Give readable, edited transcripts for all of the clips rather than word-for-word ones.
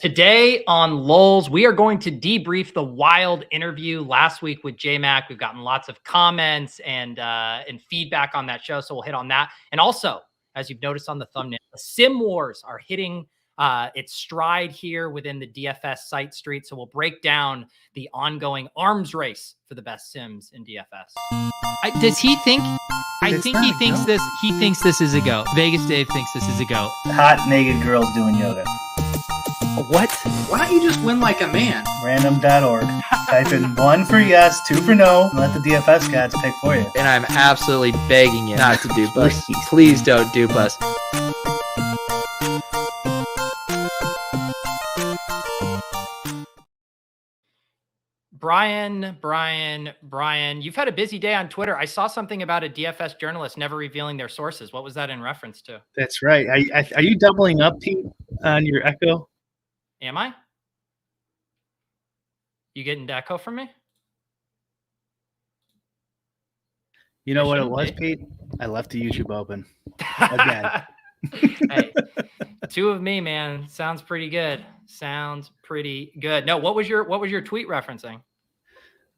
Today on lolz, we are going to debrief the wild interview last week with JMac. We've gotten lots of comments and feedback on that show, so we'll hit on that. And also, as you've noticed on the thumbnail, the Sim Wars are hitting its stride here within the DFS site street. So we'll break down the ongoing arms race for the best Sims in DFS. Does he think? I think he thinks this. He thinks this is a go. Vegas Dave thinks this is a go. Hot naked girls doing yoga. What? Why don't you just win like a man? Random.org. Type in 1 for yes, 2 for no, and let the DFS gods pick for you. And I'm absolutely begging you not to dupe us. Please don't dupe us. Brian, you've had a busy day on Twitter. I saw something about a DFS journalist never revealing their sources. What was that in reference to? That's right. Are you doubling up, Pete, on your echo? Am I? You getting echo from me? You know what it was, Pete? I left the YouTube open again. Hey, two of me, man. Sounds pretty good. No, what was your tweet referencing?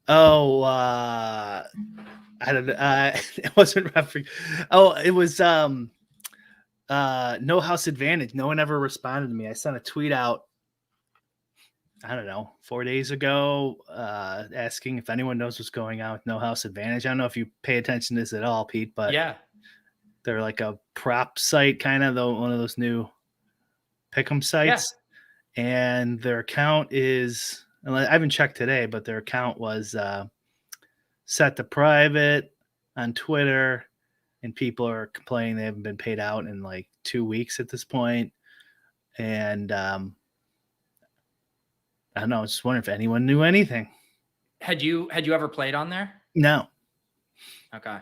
Oh, I don't know. It wasn't referring. Oh, it was no house advantage. No one ever responded to me. I sent a tweet out, I don't know, 4 days ago, asking if anyone knows what's going on with No House Advantage. I don't know if you pay attention to this at all, Pete, but yeah, they're like a prop site, kind of, though, one of those new pick'em sites. Yeah. And their account is, I haven't checked today, but their account was set to private on Twitter, and people are complaining they haven't been paid out in like 2 weeks at this point. And I don't know. I was just wondering if anyone knew anything. Had you ever played on there? No. Okay.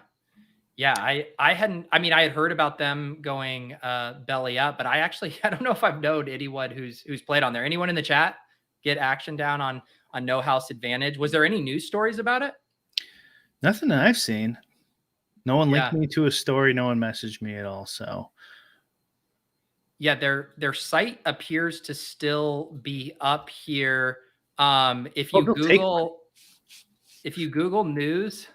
Yeah, I hadn't. I mean, I had heard about them going belly up, but I don't know if I've known anyone who's played on there. Anyone in the chat get action down on No House Advantage? Was there any news stories about it? Nothing that I've seen. No one linked me to a story. No one messaged me at all. So. Yeah, their site appears to still be up here. If you Google news,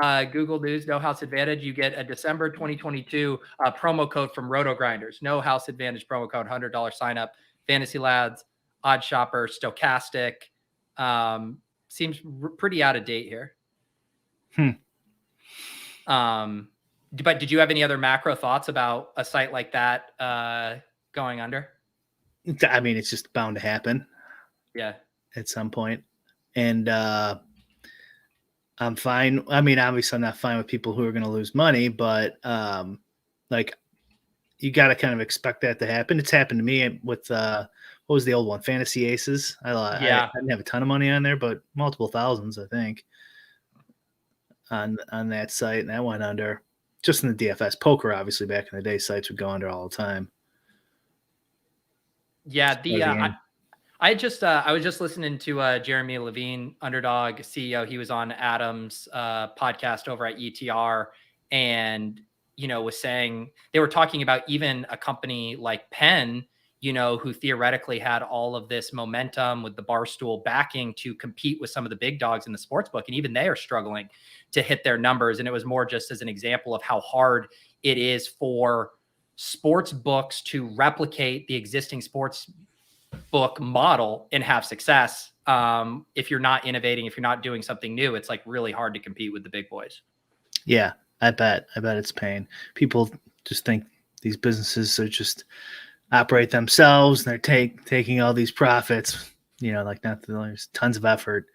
No House Advantage, you get a December 2022 promo code from Roto Grinders. No House Advantage promo code, $100 sign up. Fantasy Lads, Odd Shopper, Stochastic. Seems pretty out of date here. But did you have any other macro thoughts about a site like that going under? I mean, it's just bound to happen. Yeah. At some point. And I'm fine. I mean, obviously I'm not fine with people who are going to lose money, but like you got to kind of expect that to happen. It's happened to me with what was the old one? Fantasy Aces. I didn't have a ton of money on there, but multiple thousands, I think, on that site, and that went under. Just in the DFS. Poker, obviously, back in the day, sites would go under all the time. Yeah, I was just listening to Jeremy Levine, Underdog CEO. He was on Adam's podcast over at ETR, and was saying they were talking about even a company like Penn, who theoretically had all of this momentum with the Barstool backing to compete with some of the big dogs in the sports book. And even they are struggling to hit their numbers. And it was more just as an example of how hard it is for sports books to replicate the existing sports book model and have success. If you're not innovating, if you're not doing something new, it's like really hard to compete with the big boys. Yeah, I bet it's pain. People just think these businesses are just operate themselves, and they're taking all these profits, like there's tons of effort.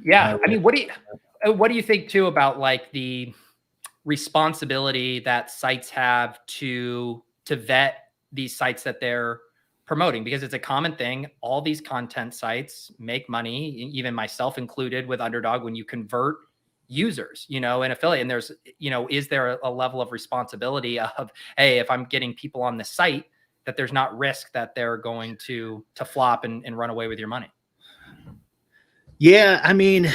Yeah. I mean, what do you think too about like the responsibility that sites have to vet these sites that they're promoting? Because it's a common thing. All these content sites make money, even myself included with Underdog, when you convert users, and affiliate. And there's, is there a level of responsibility of, hey, if I'm getting people on the site, that there's not risk that they're going to flop and run away with your money? Yeah, I mean,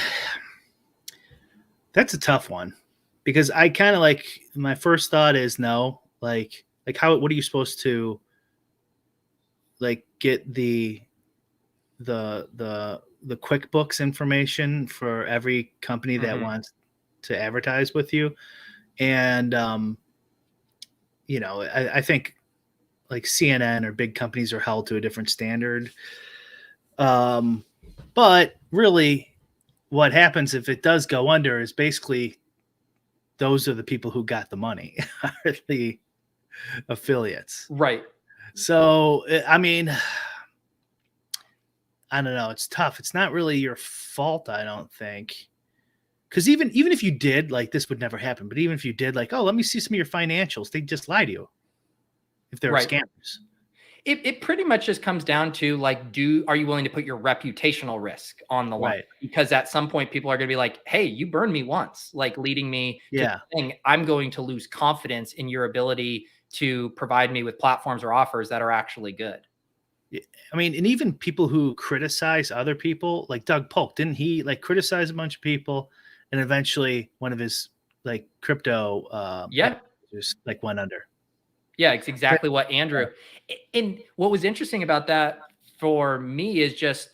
that's a tough one, because I kind of my first thought is no, what are you supposed to like get the QuickBooks information for every company that wants to advertise with you. And, I think like CNN or big companies are held to a different standard. But really what happens if it does go under is basically those are the people who got the money, are the affiliates. Right. So, I mean, I don't know. It's tough. It's not really your fault, I don't think. Because even if you did, like, this would never happen. But even if you did, like, oh, let me see some of your financials, they just lie to you if they're scammers. It pretty much just comes down to like, are you willing to put your reputational risk on the line? Right. Because at some point people are going to be like, hey, you burned me once, like leading me to the thing. I'm going to lose confidence in your ability to provide me with platforms or offers that are actually good. I mean, and even people who criticize other people, like Doug Polk, didn't he like criticize a bunch of people, and eventually one of his like crypto just like went under. Yeah, it's exactly what Andrew. And what was interesting about that for me is just,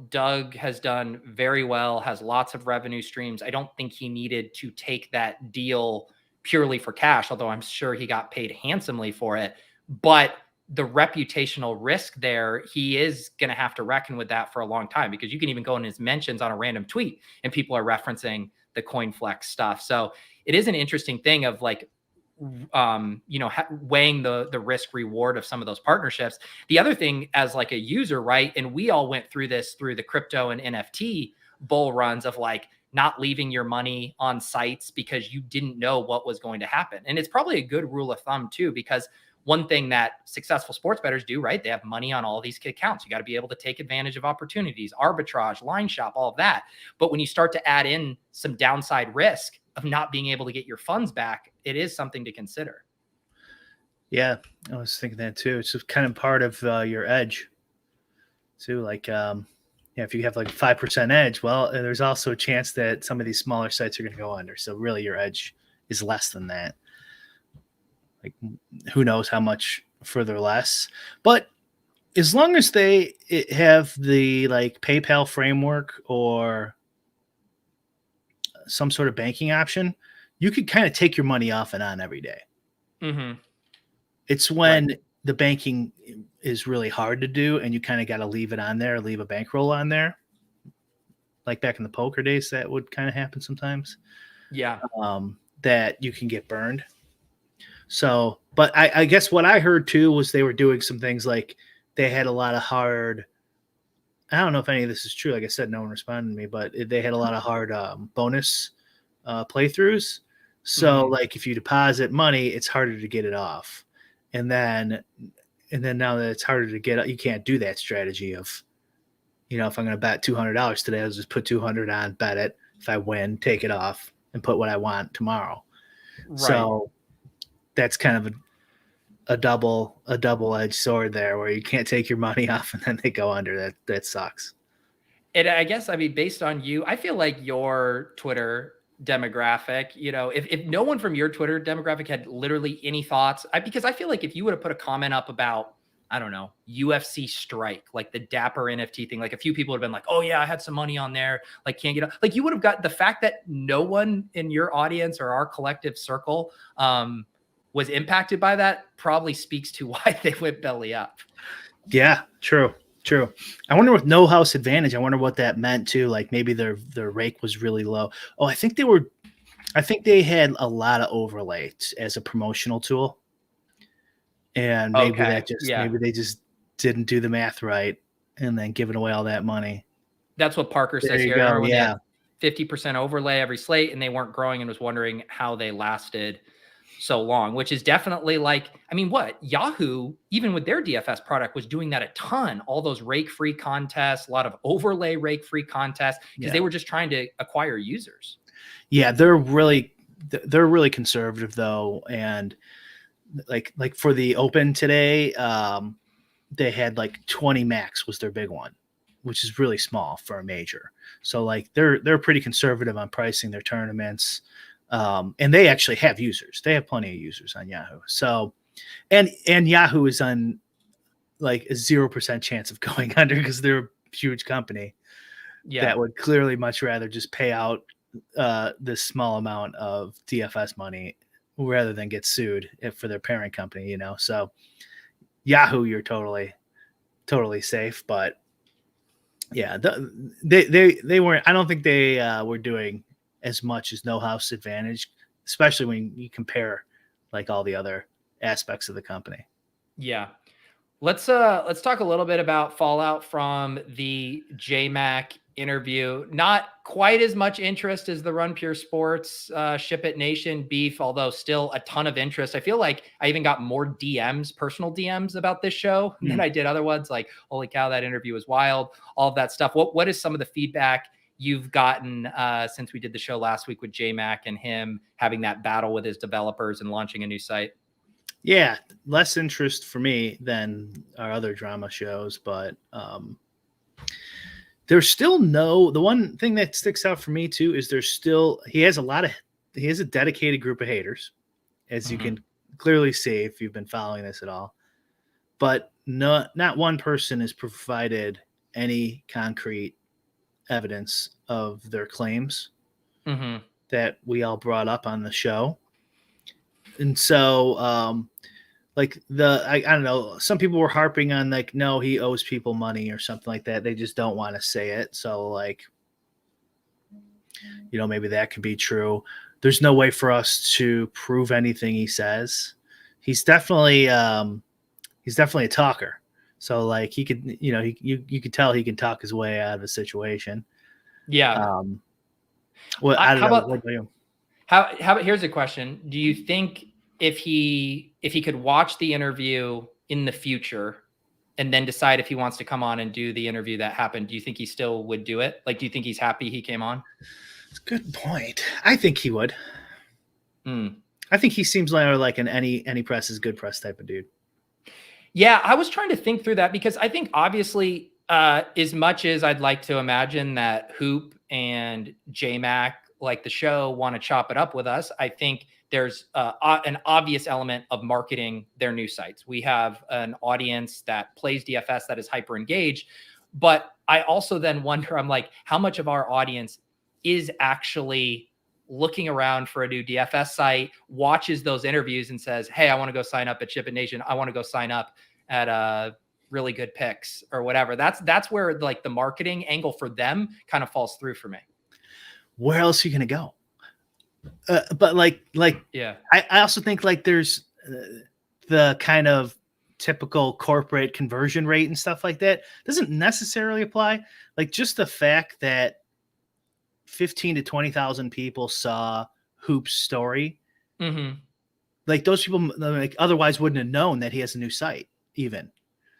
Doug has done very well, has lots of revenue streams. I don't think he needed to take that deal purely for cash, although I'm sure he got paid handsomely for it. But the reputational risk there, he is going to have to reckon with that for a long time, because you can even go in his mentions on a random tweet and people are referencing the CoinFlex stuff. So it is an interesting thing of like, weighing the risk reward of some of those partnerships. The other thing as like a user, right? And we all went through this through the crypto and NFT bull runs of like not leaving your money on sites because you didn't know what was going to happen. And it's probably a good rule of thumb too, because one thing that successful sports bettors do, right? They have money on all these accounts. You got to be able to take advantage of opportunities, arbitrage, line shop, all of that. But when you start to add in some downside risk of not being able to get your funds back, it is something to consider. Yeah, I was thinking that too. It's just kind of part of your edge too. Like, if you have like 5% edge, well, there's also a chance that some of these smaller sites are going to go under. So really your edge is less than that. Like, who knows how much further less, but as long as they have the like PayPal framework or some sort of banking option, you could kind of take your money off and on every day. It's when the banking is really hard to do and you kind of got to leave it on there, leave a bankroll on there. Like back in the poker days, that would kind of happen sometimes. Yeah. That you can get burned. So, but I guess what I heard too was they were doing some things like they had a lot of hard, I don't know if any of this is true. Like I said, no one responded to me, but they had a lot of hard bonus playthroughs. So like if you deposit money, it's harder to get it off. And then now that it's harder to get, you can't do that strategy of, if I'm going to bet $200 today, I'll just put 200 on, bet it. If I win, take it off and put what I want tomorrow. Right. So that's kind of a double-edged sword there, where you can't take your money off and then they go under. That sucks. And I guess, I mean, based on you, I feel like your Twitter demographic, if no one from your Twitter demographic had literally any thoughts, because I feel like if you would have put a comment up about, I don't know, UFC Strike, like the Dapper NFT thing, like a few people would have been like, oh yeah, I had some money on there, like can't get up. Like you would have got the fact that no one in your audience or our collective circle was impacted by that probably speaks to why they went belly up. Yeah, true. I wonder with no house advantage, I wonder what that meant too. Like maybe their rake was really low. Oh, I think they had a lot of overlay as a promotional tool. And maybe maybe they just didn't do the math right and then giving away all that money. That's what Parker says here. Go, yeah. 50% overlay every slate and they weren't growing and was wondering how they lasted so long, which is definitely like, I mean, what Yahoo, even with their DFS product, was doing that a ton, all those rake-free contests, a lot of overlay rake-free contests, because they were just trying to acquire users. Yeah, they're really conservative though. And like for the open today, they had like 20 max was their big one, which is really small for a major. So like they're pretty conservative on pricing their tournaments. And they actually have users. They have plenty of users on Yahoo. So, and Yahoo is on like a 0% chance of going under because they're a huge company that would clearly much rather just pay out this small amount of DFS money rather than get sued for their parent company, you know? So Yahoo, you're totally safe, but yeah, they weren't, I don't think they were doing as much as No House Advantage, especially when you compare like all the other aspects of the company. Yeah. Let's talk a little bit about fallout from the JMac interview. Not quite as much interest as the Run Pure Sports Ship It Nation beef, although still a ton of interest. I feel like I even got more DMs, personal DMs about this show than I did other ones. Like, holy cow, that interview was wild. All of that stuff. What is some of the feedback you've gotten since we did the show last week with JMac and him having that battle with his developers and launching a new site? Yeah, less interest for me than our other drama shows, but there's still the one thing that sticks out for me too is he has a dedicated group of haters, as you can clearly see if you've been following this at all. But not one person has provided any concrete evidence of their claims that we all brought up on the show. And so like I don't know, some people were harping on like, no, he owes people money or something like that. They just don't want to say it. So like, you know, maybe that could be true. There's no way for us to prove anything he says. He's definitely a talker. So like he could, you know, you could tell he can talk his way out of a situation. Yeah. Well, I don't know. What about you? How about, here's a question. Do you think if he could watch the interview in the future and then decide if he wants to come on and do the interview that happened, do you think he still would do it? Like, do you think he's happy he came on? Good point. I think he would. I think he seems like an any press is good press type of dude. Yeah, I was trying to think through that because I think obviously as much as I'd like to imagine that Hoop and JMac, like the show, want to chop it up with us, I think there's an obvious element of marketing their new sites. We have an audience that plays DFS that is hyper engaged, but I also then wonder, I'm like, how much of our audience is actually looking around for a new DFS site, watches those interviews and says, hey, I want to go sign up at Ship It Nation. I want to go sign up at Really Good Picks or whatever. That's where like the marketing angle for them kind of falls through for me. Where else are you going to go? But like, yeah, I also think like there's the kind of typical corporate conversion rate and stuff like that doesn't necessarily apply. Like just the fact that 15 to 20,000 people saw Hoop's story. Like those people like otherwise wouldn't have known that he has a new site even.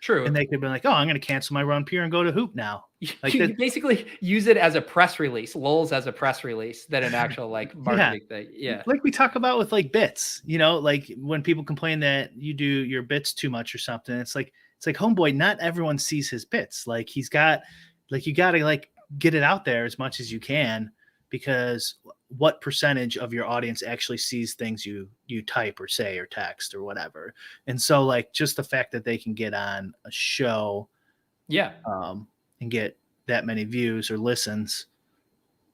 True. And they could have been like, oh, I'm going to cancel my Run Pure and go to Hoop now. Like you basically use it as a press release, lolz as a press release than an actual like marketing thing. Yeah. Like we talk about with like bits, you know, like when people complain that you do your bits too much or something, it's like homeboy, not everyone sees his bits. Like he's got, like, you got to like get it out there as much as you can, because what percentage of your audience actually sees things you type or say or text or whatever. And so like just the fact that they can get on a show and get that many views or listens,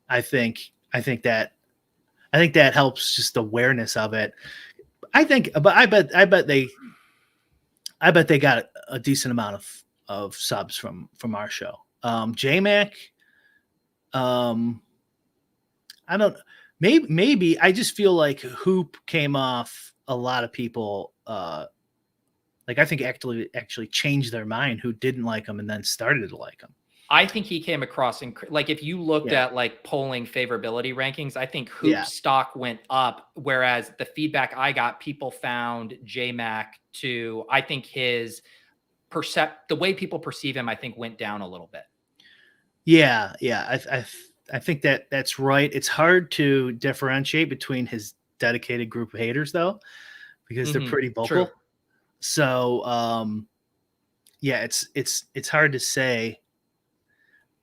I think that helps just awareness of it. I bet they got a decent amount of subs from our show. JMac, I don't, maybe I just feel like Hoop came off a lot of people. Like I think actually changed their mind who didn't like him and then started to like him. I think he came across like if you looked at like polling favorability rankings, I think Hoop's stock went up, whereas the feedback I got, people found JMac to, I think his the way people perceive him, I think went down a little bit. Yeah. I think that's right. It's hard to differentiate between his dedicated group of haters though, because they're pretty vocal. True. So, it's hard to say.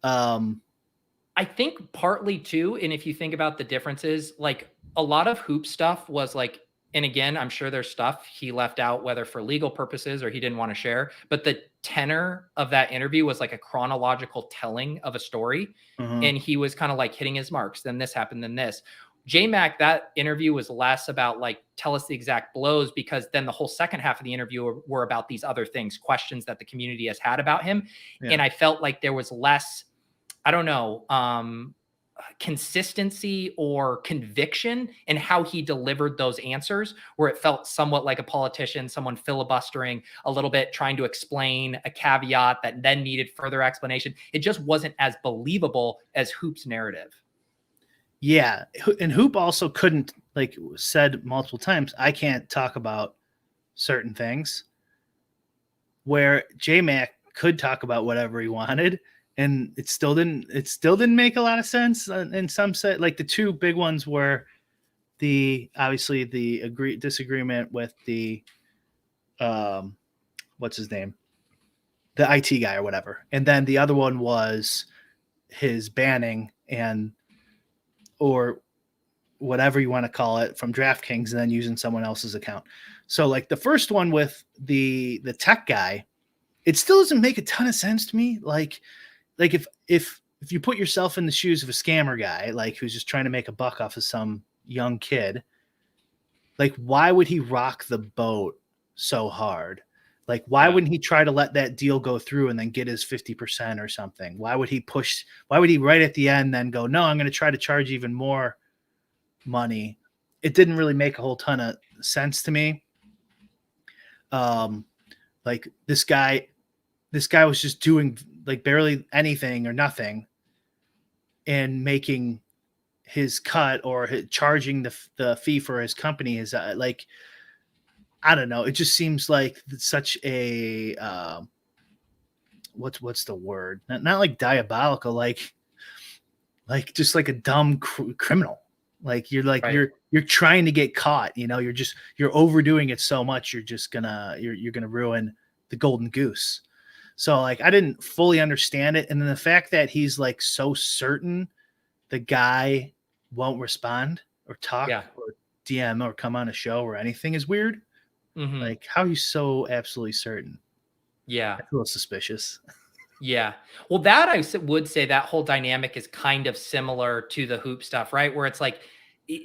I think partly too, and if you think about the differences, like a lot of Hoop stuff was like And again, I'm sure there's stuff he left out, whether for legal purposes or he didn't want to share. But the tenor of that interview was like a chronological telling of a story. Mhm. And he was kind of like hitting his marks. Then this happened, then this. JMac, that interview was less about like, tell us the exact blows, because then the whole second half of the interview were about these other things, questions that the community has had about him. Yeah. And I felt like there was less, I don't know, consistency or conviction in how he delivered those answers, where it felt somewhat like a politician, someone filibustering a little bit, trying to explain a caveat that then needed further explanation. It just wasn't as believable as Hoop's narrative. Yeah. And Hoop also couldn't, like said multiple times, I can't talk about certain things, where JMac could talk about whatever he wanted. And it still didn't make a lot of sense. And some said, like, the two big ones were obviously the disagreement with the what's his name, the IT guy or whatever, and then the other one was his banning or whatever you want to call it from DraftKings, and then using someone else's account. So like the first one with the tech guy, it still doesn't make a ton of sense to me. Like if you put yourself in the shoes of a scammer guy, like who's just trying to make a buck off of some young kid, like why would he rock the boat so hard? Like why wouldn't he try to let that deal go through and then get his 50% or something? Why would he right at the end then go, no, I'm going to try to charge even more money? It didn't really make a whole ton of sense to me. Like this guy was just doing like barely anything or nothing and making his cut or charging the fee for his company is like, I don't know. It just seems like such a what's the word? Not like diabolical, like just like a dumb criminal. Like you're like Right. you're trying to get caught. You know, you're overdoing it so much. You're gonna ruin the golden goose. So like I didn't fully understand it, and then the fact that he's like so certain the guy won't respond or talk or DM or come on a show or anything is weird. Mm-hmm. Like, how are you so absolutely certain? Yeah. That's a little suspicious. Yeah. Well, that would say that whole dynamic is kind of similar to the Hoop stuff, right? Where it's like,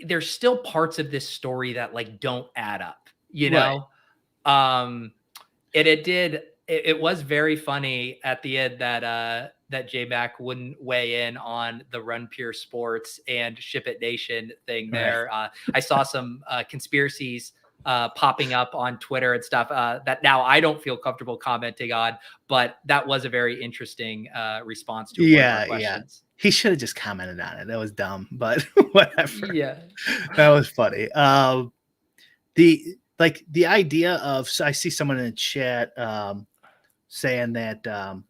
there's still parts of this story that like don't add up, you know? Right. It was very funny at the end that JMac wouldn't weigh in on the Run Pure Sports and Ship It Nation thing there. Right. I saw some conspiracies popping up on Twitter and stuff that now I don't feel comfortable commenting on, but that was a very interesting response to one of our questions. Yeah. He should have just commented on it. That was dumb, but whatever. Yeah. That was funny. The idea of, so I see someone in the chat saying that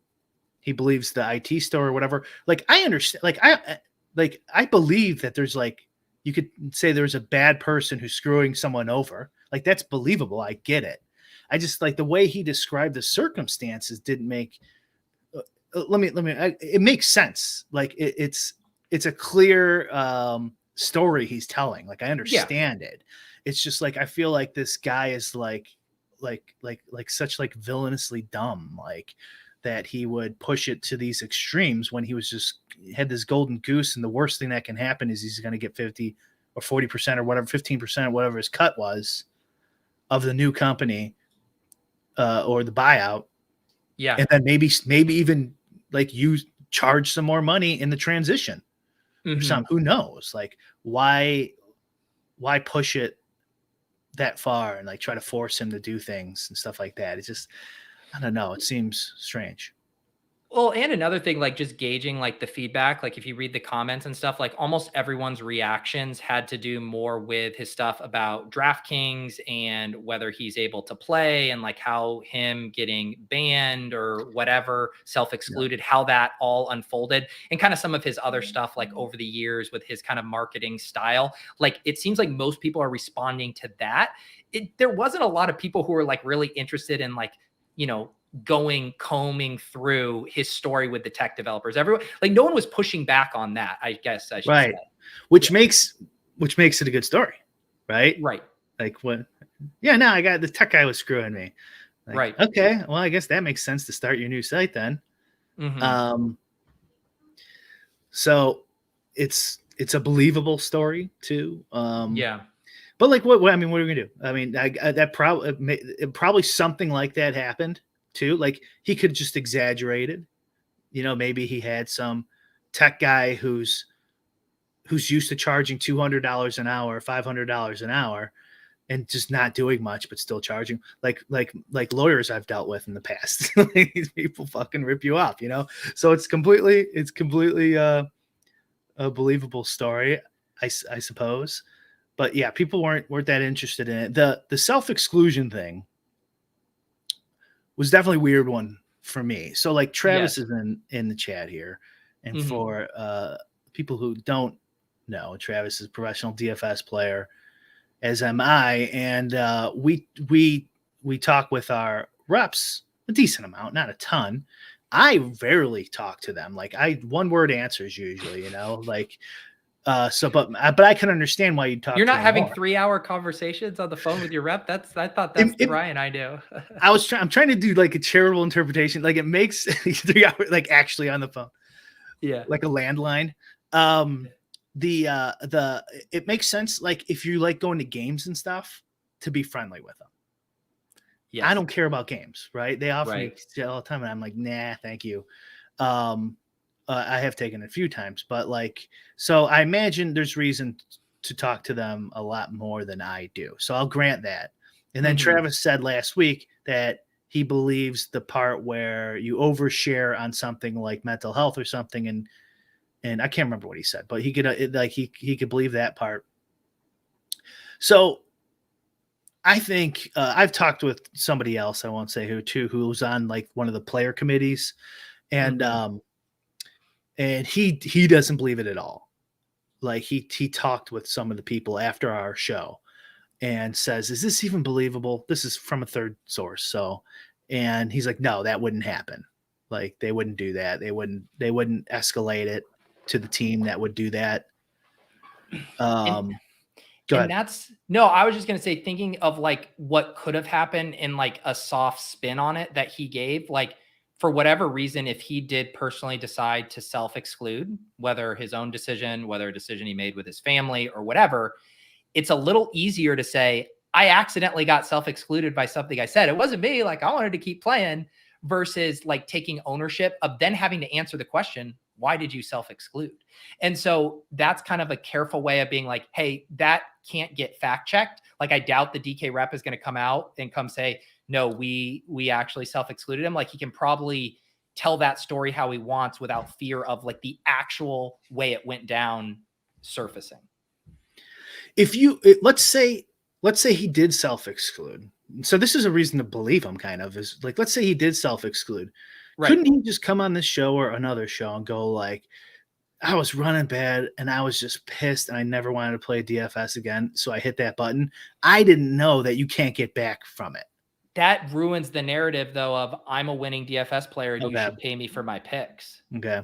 he believes the IT store or whatever. Like I understand, I believe that there's like, you could say there's a bad person who's screwing someone over. Like that's believable. I get it. I just like the way he described the circumstances didn't make. It makes sense. Like it's a clear story he's telling. Like I understand it. It's just like I feel like this guy is like such like villainously dumb. Like that he would push it to these extremes when he was just had this golden goose, and the worst thing that can happen is he's going to get 50 or 40% or whatever, 15%, whatever his cut was of the new company or the buyout. Yeah. And then maybe even like you charge some more money in the transition or something. Who knows? Like why push it that far and like try to force him to do things and stuff like that? It's just, I don't know. It seems strange. Well, and another thing, like just gauging like the feedback, like if you read the comments and stuff, like almost everyone's reactions had to do more with his stuff about DraftKings and whether he's able to play and like how him getting banned or whatever, self-excluded, how that all unfolded, and kind of some of his other stuff like over the years with his kind of marketing style. Like it seems like most people are responding to that. There wasn't a lot of people who were like really interested in like, you know, combing through his story with the tech developers. Everyone, like no one was pushing back on that, I guess I should say. Which makes it a good story, right? Right. Like what? Yeah, no, I got the tech guy was screwing me. Like, Right. okay, well, I guess that makes sense to start your new site then. Mhm. So it's a believable story too. Yeah. But like, what I mean, what are we gonna do? I mean, that probably something like that happened too. Like he could just exaggerated. Maybe he had some tech guy who's used to charging $200 an hour, $500 an hour, and just not doing much, but still charging. Like lawyers I've dealt with in the past. These people fucking rip you off, So it's completely a believable story, I suppose. But yeah, people weren't that interested in it. The self-exclusion thing was definitely a weird one for me. So like Travis Yes. is in the chat here. And Mhm. for people who don't know, Travis is a professional DFS player, as am I. And we talk with our reps a decent amount, not a ton. I rarely talk to them. Like one word answers usually, like but I can understand why you'd talk You're to not them having more. 3-hour conversations on the phone with your rep? I thought that's It- the it- Ryan I do. I'm trying to do like a charitable interpretation. Like it makes 3 hours, like actually on the phone, Yeah. like a landline. It makes sense. Like if you like going to games and stuff, to be friendly with them. Yes. I don't care about games, right? They offer me Right. all the time, and I'm like, nah, thank you. I have taken it a few times, but like, so I imagine there's reason to talk to them a lot more than I do. So I'll grant that. And then Mhm. Travis said last week that he believes the part where you overshare on something like mental health or something, and I can't remember what he said, but he could he could believe that part. So I think I've talked with somebody else, I won't say who, too, who was on like one of the player committees, and Mhm. and he doesn't believe it at all. Like he talked with some of the people after our show and says, "Is this even believable?" This is from a third source, so, and he's like, "No, that wouldn't happen. Like they wouldn't do that. They wouldn't escalate it to the team that would do that." And Go and ahead. that's no, I was just gonna say, thinking of like what could have happened in like a soft spin on it that he gave, like for whatever reason, if he did personally decide to self-exclude, whether his own decision, whether a decision he made with his family or whatever, it's a little easier to say, I accidentally got self-excluded by something I said. It wasn't me. Like I wanted to keep playing, versus like taking ownership of then having to answer the question, why did you self-exclude? And so that's kind of a careful way of being like, hey, that can't get fact checked. Like I doubt the DK rep is going to come out and come say, no, we actually self-excluded him. Like he can probably tell that story how he wants without fear of like the actual way it went down surfacing. Let's say he did self-exclude. So this is a reason to believe him, kind of, is like, let's say he did self-exclude. Right. Couldn't he just come on this show or another show and go like, I was running bad and I was just pissed and I never wanted to play DFS again, so I hit that button. I didn't know that you can't get back from it. That ruins the narrative, though, of I'm a winning DFS player and you Okay. should pay me for my picks. Okay.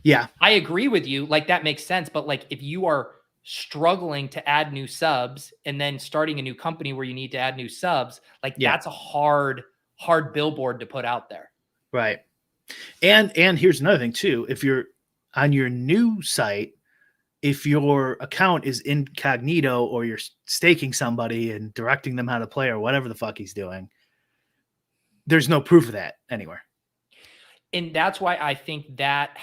Yeah. I agree with you. Like that makes sense. But like if you are struggling to add new subs and then starting a new company where you need to add new subs, like that's a hard billboard to put out there. Right. And here's another thing too. If you're on your new site, if your account is incognito or you're staking somebody and directing them how to play or whatever the fuck he's doing, there's no proof of that anywhere. And that's why I think that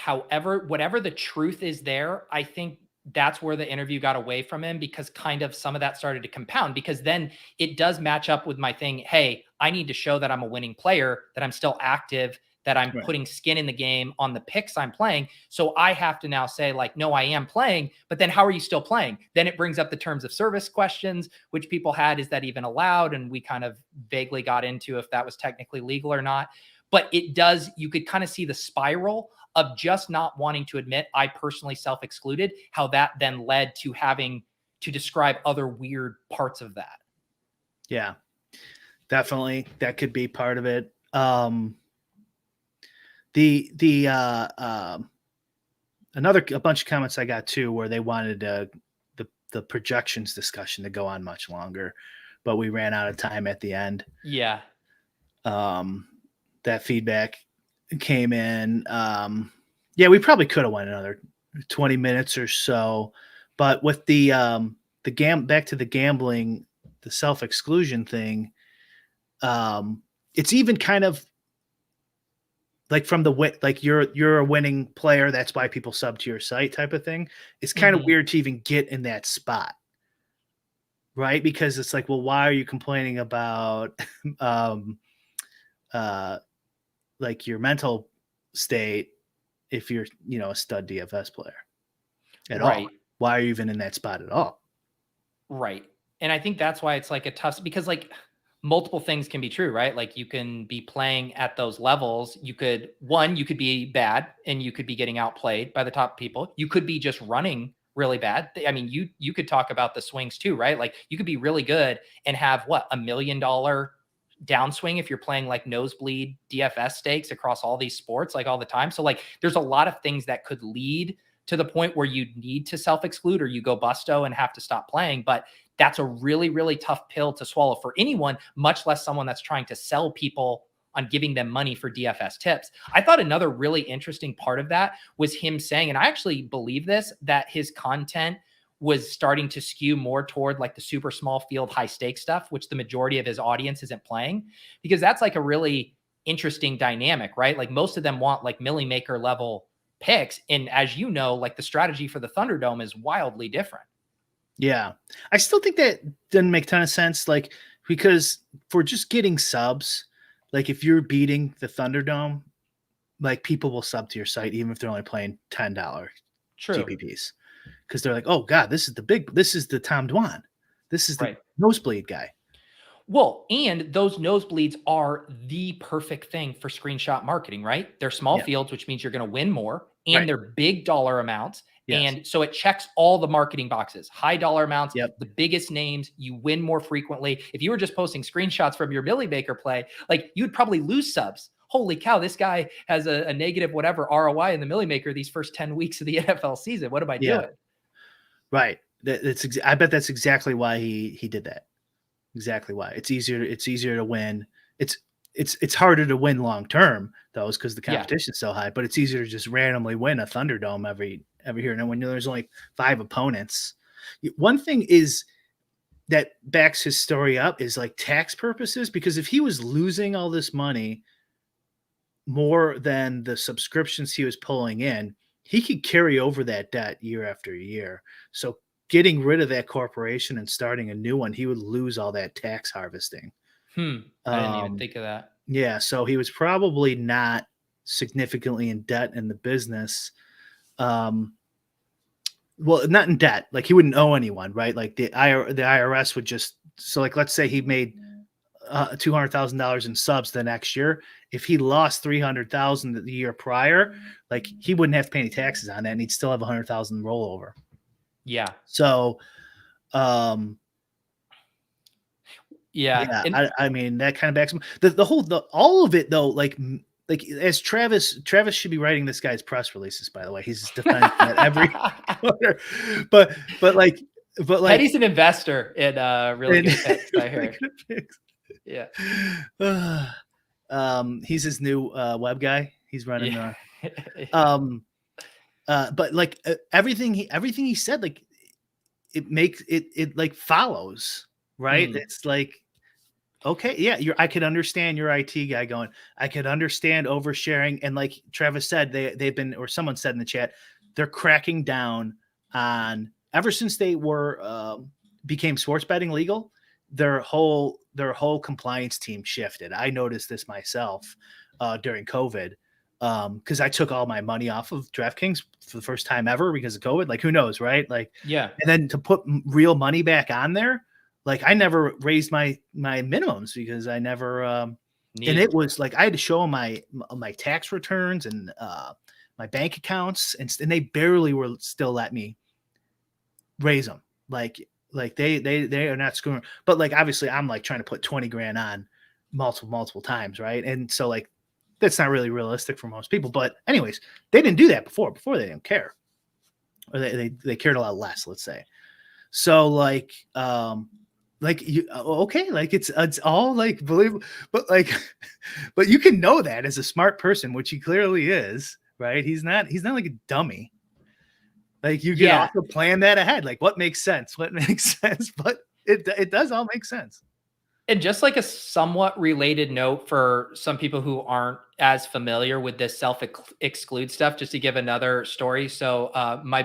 whatever the truth is there, I think that's where the interview got away from him, because kind of some of that started to compound, because then it does match up with my thing. Hey, I need to show that I'm a winning player, that I'm still active, that I'm putting skin in the game on the picks I'm playing. So I have to now say like, no, I am playing, but then how are you still playing? Then it brings up the terms of service questions, which people had, is that even allowed? And we kind of vaguely got into if that was technically legal or not. But it does, you could kind of see the spiral of just not wanting to admit I personally self-excluded, how that then led to having to describe other weird parts of that. Yeah, definitely. That could be part of it. A bunch of comments I got too, where they wanted the the projections discussion to go on much longer, but we ran out of time at the end. Yeah. That feedback came in. Yeah, we probably could have went another 20 minutes or so, but with the back to the gambling, the self-exclusion thing, it's even kind of like from the like you're a winning player, that's why people sub to your site type of thing. It's kind of weird to even get in that spot, right? Because it's like, well, why are you complaining about like your mental state if you're, a stud DFS player at all? Why are you even in that spot at all? Right. And I think that's why it's like a tough, because like multiple things can be true, right? Like you can be playing at those levels. You could be bad and you could be getting outplayed by the top people. You could be just running really bad. I mean, you could talk about the swings too, right? Like you could be really good and have $1 million downswing if you're playing like nosebleed DFS stakes across all these sports, like all the time. So like there's a lot of things that could lead to the point where you need to self-exclude or you go busto and have to stop playing. But that's a really, really tough pill to swallow for anyone, much less someone that's trying to sell people on giving them money for DFS tips. I thought another really interesting part of that was him saying, and I actually believe this, that his content was starting to skew more toward like the super small field, high stakes stuff, which the majority of his audience isn't playing, because that's like a really interesting dynamic, right? Like most of them want like Millie Maker level picks. And as you know, like the strategy for the Thunderdome is wildly different. Yeah. I still think that doesn't make a ton of sense. Like, because for just getting subs, like if you're beating the Thunderdome, like people will sub to your site, even if they're only playing $10 GPPs. Because they're like, oh God, this is the Tom Dwan. This is the nosebleed guy. Well, and those nosebleeds are the perfect thing for screenshot marketing, right? They're small fields, which means you're going to win more, and they're big dollar amounts. Yes. And so it checks all the marketing boxes, high dollar amounts, the biggest names, you win more frequently. If you were just posting screenshots from your Millie Maker play, like you'd probably lose subs. Holy cow, this guy has a negative whatever ROI in the Millie Maker these first 10 weeks of the NFL season. What am I doing? Right. I bet that's exactly why he did that. Exactly why. It's easier to win. It's harder to win long term though, because the competition is so high, but it's easier to just randomly win a Thunderdome every year. And when there's only 5 opponents. One thing is that backs his story up is like tax purposes, because if he was losing all this money more than the subscriptions he was pulling in, he could carry over that debt year after year. So getting rid of that corporation and starting a new one, he would lose all that tax harvesting. I didn't even think of that. Yeah. So he was probably not significantly in debt in the business. Well, not in debt. Like he wouldn't owe anyone, right? Like the IRS would just, so like, let's say he made $200,000 in subs the next year. If he lost $300,000 the year prior, like he wouldn't have to pay any taxes on that, and he'd still have $100,000 rollover. Yeah. So, yeah. I mean that kind of backs him. All of it though, like as Travis should be writing this guy's press releases. By the way, he's defending at every quarter. But Eddie's an investor in really good picks, I heard. Yeah. He's his new web guy. He's running but like everything he said, like it makes it like follows, right? It's like, okay, yeah, I could understand your IT guy going, I could understand oversharing. And like Travis said, they've been, or someone said in the chat, they're cracking down on, ever since they became sports betting legal, their whole compliance team shifted. I noticed this myself during COVID, because I took all my money off of DraftKings for the first time ever because of COVID. Like, who knows, right? Like, yeah. And then to put real money back on there, like I never raised my minimums because I never. And it was like I had to show them my tax returns and my bank accounts, and they barely were still let me raise them. Like they are not screwing. But like obviously I'm like trying to put 20 grand on multiple times, right? And so like that's not really realistic for most people. But anyways, they didn't do that before. Before they didn't care, or they cared a lot less, let's say. So like you okay, like it's all like believable, but like but you can know that as a smart person, which he clearly is, right? He's not like a dummy. Like you can also plan that ahead. Like what makes sense? What makes sense? But it does all make sense. And just like a somewhat related note for some people who aren't as familiar with this self-exclude stuff, just to give another story. So my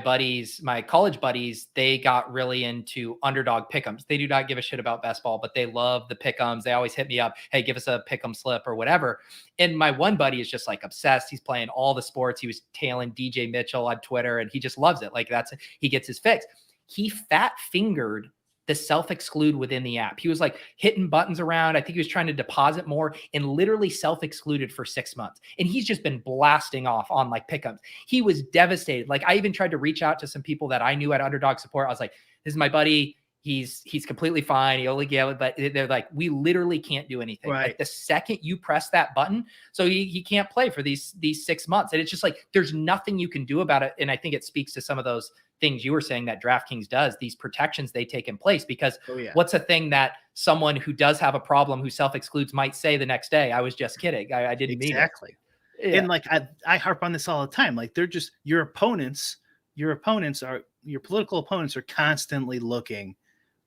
college buddies, they got really into underdog pick'ems. They do not give a shit about best ball, but they love the pick'ems. They always hit me up, hey, give us a pick'em slip or whatever. And my one buddy is just like obsessed. He's playing all the sports. He was tailing DJ Mitchell on Twitter and he just loves it. Like he gets his fix. He fat fingered the self-exclude within the app. He was like hitting buttons around. I think he was trying to deposit more and literally self-excluded for 6 months. And he's just been blasting off on like pick'ems. He was devastated. Like I even tried to reach out to some people that I knew at Underdog Support. I was like, this is my buddy. He's completely fine. He only gave it, but they're like, we literally can't do anything. Right. Like the second you press that button, so he can't play for these 6 months. And it's just like, there's nothing you can do about it. And I think it speaks to some of those things you were saying that DraftKings does, these protections they take in place, because what's a thing that someone who does have a problem who self-excludes might say the next day, I was just kidding. I didn't mean it. Exactly. Yeah. And like, I harp on this all the time. Like they're just, your political opponents are constantly looking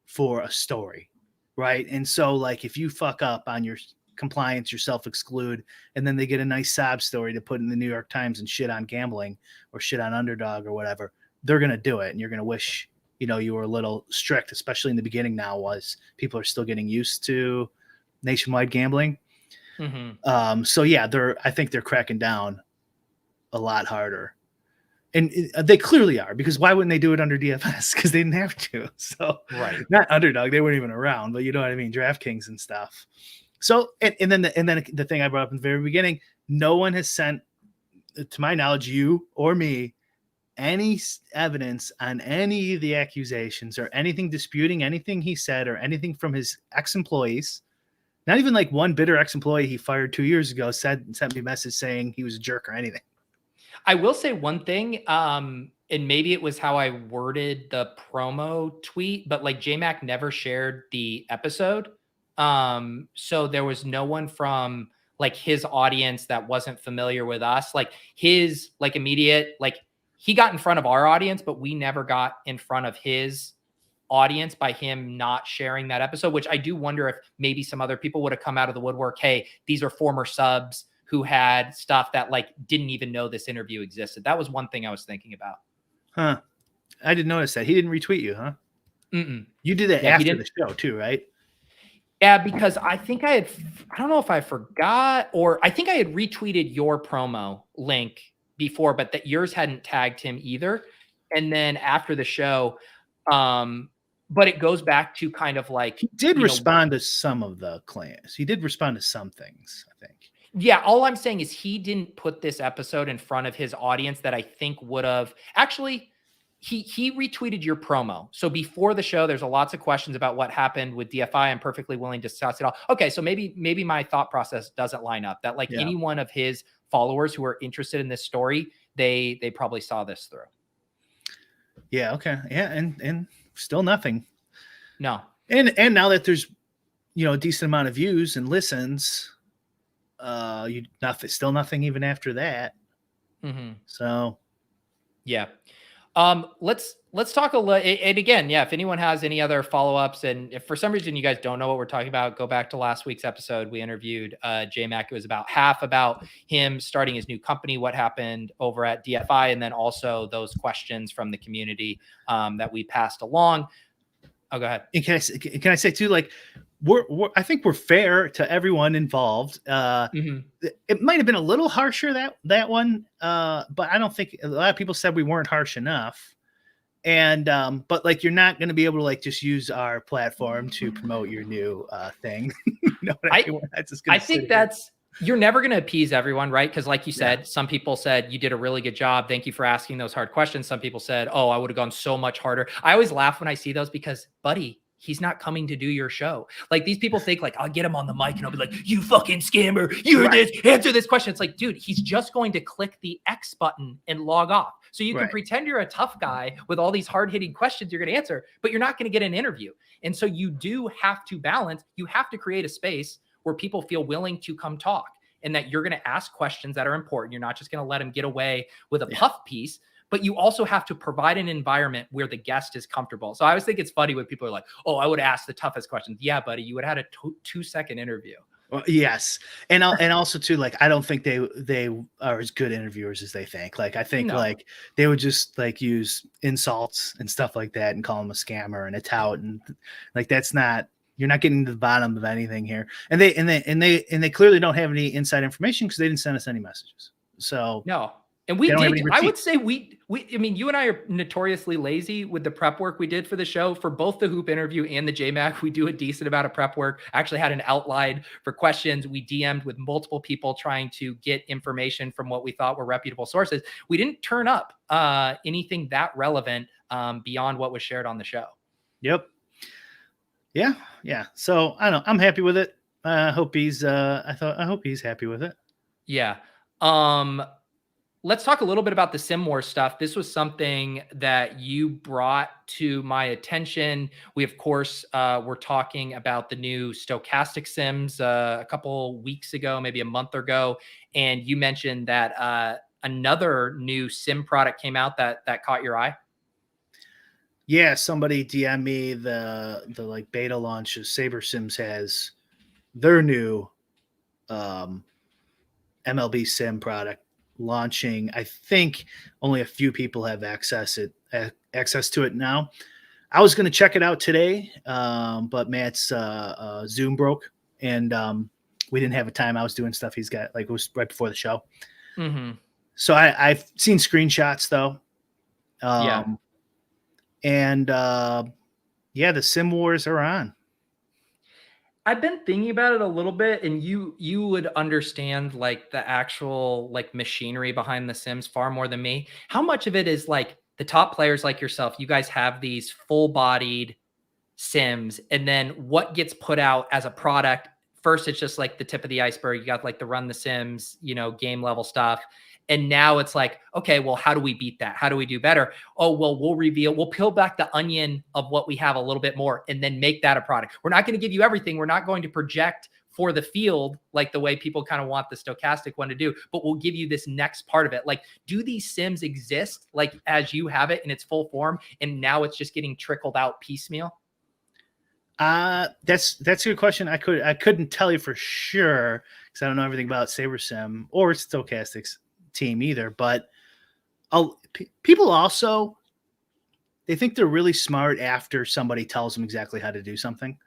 for a story. Right. And so like, if you fuck up on your compliance, your self-exclude, and then they get a nice sob story to put in the New York Times and shit on gambling or shit on Underdog or whatever, they're going to do it. And you're going to wish, you were a little strict, especially in the beginning now, was people are still getting used to nationwide gambling. Mm-hmm. So yeah, I think they're cracking down a lot harder. And they clearly are, because why wouldn't they do it under DFS? Because they didn't have to. So right. Not Underdog, they weren't even around, but you know what I mean, DraftKings and stuff. So and then the thing I brought up in the very beginning, no one has sent, to my knowledge, you or me, any evidence on any of the accusations or anything disputing anything he said or anything from his ex-employees. Not even like one bitter ex-employee he fired 2 years ago sent me a message saying he was a jerk or anything. I will say one thing, and maybe it was how I worded the promo tweet, but like JMac never shared the episode. So there was no one from like his audience that wasn't familiar with us. Like his like immediate, like he got in front of our audience, but we never got in front of his audience by him not sharing that episode, which I do wonder if maybe some other people would have come out of the woodwork. Hey, these are former subs who had stuff that like didn't even know this interview existed. That was one thing I was thinking about. Huh. I didn't notice that. He didn't retweet you, huh? Mm-mm. You did that after the show too, right? Yeah, because I think I don't know if I forgot, or I think I had retweeted your promo link before, but that yours hadn't tagged him either. And then after the show, but it goes back to kind of like, he did respond to some of the claims. He did respond to some things, I think. Yeah, all I'm saying is he didn't put this episode in front of his audience that I think would have actually. He retweeted your promo. So before the show, there's lots of questions about what happened with DFI. I'm perfectly willing to discuss it all. Okay, so maybe my thought process doesn't line up. That like any one of his followers who are interested in this story, they probably saw this through. Yeah. Okay. Yeah, and still nothing. No. And now that there's a decent amount of views and listens, still nothing even after that. Mm-hmm. So yeah. Let's talk a little, and again, if anyone has any other follow-ups, and if for some reason you guys don't know what we're talking about, go back to last week's episode. We interviewed JMac. It was about half about him starting his new company, what happened over at DFI, and then also those questions from the community that we passed along. Oh, go ahead. And can I say too, like, I think we're fair to everyone involved. It might have been a little harsher that one, but I don't think a lot of people said we weren't harsh enough. And but like, you're not going to be able to like just use our platform to promote your new thing. I think you're never going to appease everyone, right? Because like you said, some people said you did a really good job. Thank you for asking those hard questions. Some people said, oh, I would have gone so much harder. I always laugh when I see those because, buddy, he's not coming to do your show. Like these people think like, I'll get him on the mic and I'll be like, you fucking scammer, you're this, answer this question. It's like, dude, he's just going to click the X button and log off. So you can Right. pretend you're a tough guy with all these hard-hitting questions you're going to answer, but you're not going to get an interview. And so you do have to balance. You have to create a space where people feel willing to come talk, and that you're going to ask questions that are important. You're not just going to let them get away with a puff piece, but you also have to provide an environment where the guest is comfortable. So I always think it's funny when people are like, oh, I would ask the toughest questions. Yeah, buddy, you would have had a 2-second interview. Well, yes. And also too, like, I don't think they are as good interviewers as they think. Like, I think like they would just like use insults and stuff like that and call him a scammer and a tout. And like, you're not getting to the bottom of anything here. And they clearly don't have any inside information because they didn't send us any messages. So no. And we did, I would say I mean, you and I are notoriously lazy with the prep work we did for the show. For both the Hoop interview and the JMac, we do a decent amount of prep work. I actually had an outline for questions. We DM'd with multiple people trying to get information from what we thought were reputable sources. We didn't turn up anything that relevant beyond what was shared on the show. Yep. Yeah. So I don't know. I'm happy with it. I hope he's happy with it. Yeah. Let's talk a little bit about the Sim War stuff. This was something that you brought to my attention. We, of course, were talking about the new stochastic sims a couple weeks ago, maybe a month ago. And you mentioned that another new sim product came out that caught your eye. Yeah, somebody DM me the like beta launch of Saber Sims has their new MLB sim product launching. I think only a few people have access to it now. I was going to check it out today, but Matt's Zoom broke, and we didn't have a time. I was doing stuff. He's got it was right before the show. Mm-hmm. So I've seen screenshots though. And the Sim Wars are on. I've been thinking about it a little bit, and you would understand like the actual like machinery behind the Sims far more than me. How much of it is like the top players like yourself? You guys have these full-bodied Sims, and then what gets put out as a product? First, it's just like the tip of the iceberg. You got like the Run the Sims, game level stuff. And now it's like, okay, well, how do we beat that? How do we do better? Oh, well, we'll peel back the onion of what we have a little bit more and then make that a product. We're not going to give you everything. We're not going to project for the field like the way people kind of want the stochastic one to do, but we'll give you this next part of it. Like, do these Sims exist like as you have it in its full form, and now it's just getting trickled out piecemeal? That's a good question. I couldn't tell you for sure because I don't know everything about Saber Sim or stochastics team either, but people also, they think they're really smart after somebody tells them exactly how to do something.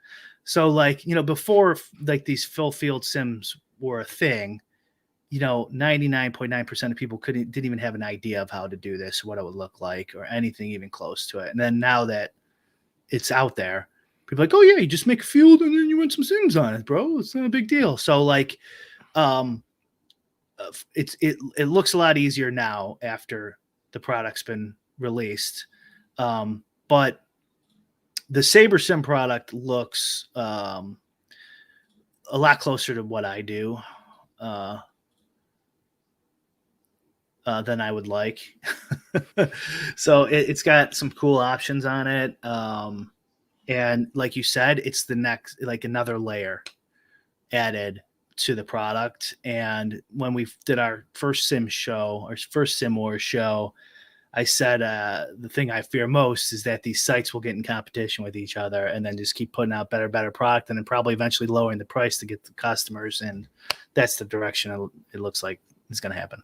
So like, before like these full field sims were a thing, 99.9% of people didn't even have an idea of how to do this, what it would look like, or anything even close to it. And then now that it's out there, people are like, oh yeah, you just make a field and then you run some sims on it, bro. It's not a big deal. So like, it looks a lot easier now after the product's been released. But the Saber Sim product looks a lot closer to what I do than I would like. So it's got some cool options on it. And like you said, it's the next, like another layer added to the product. And when we did our first Sim Wars show, I said the thing I fear most is that these sites will get in competition with each other and then just keep putting out better product and then probably eventually lowering the price to get the customers. And that's the direction it looks like is going to happen.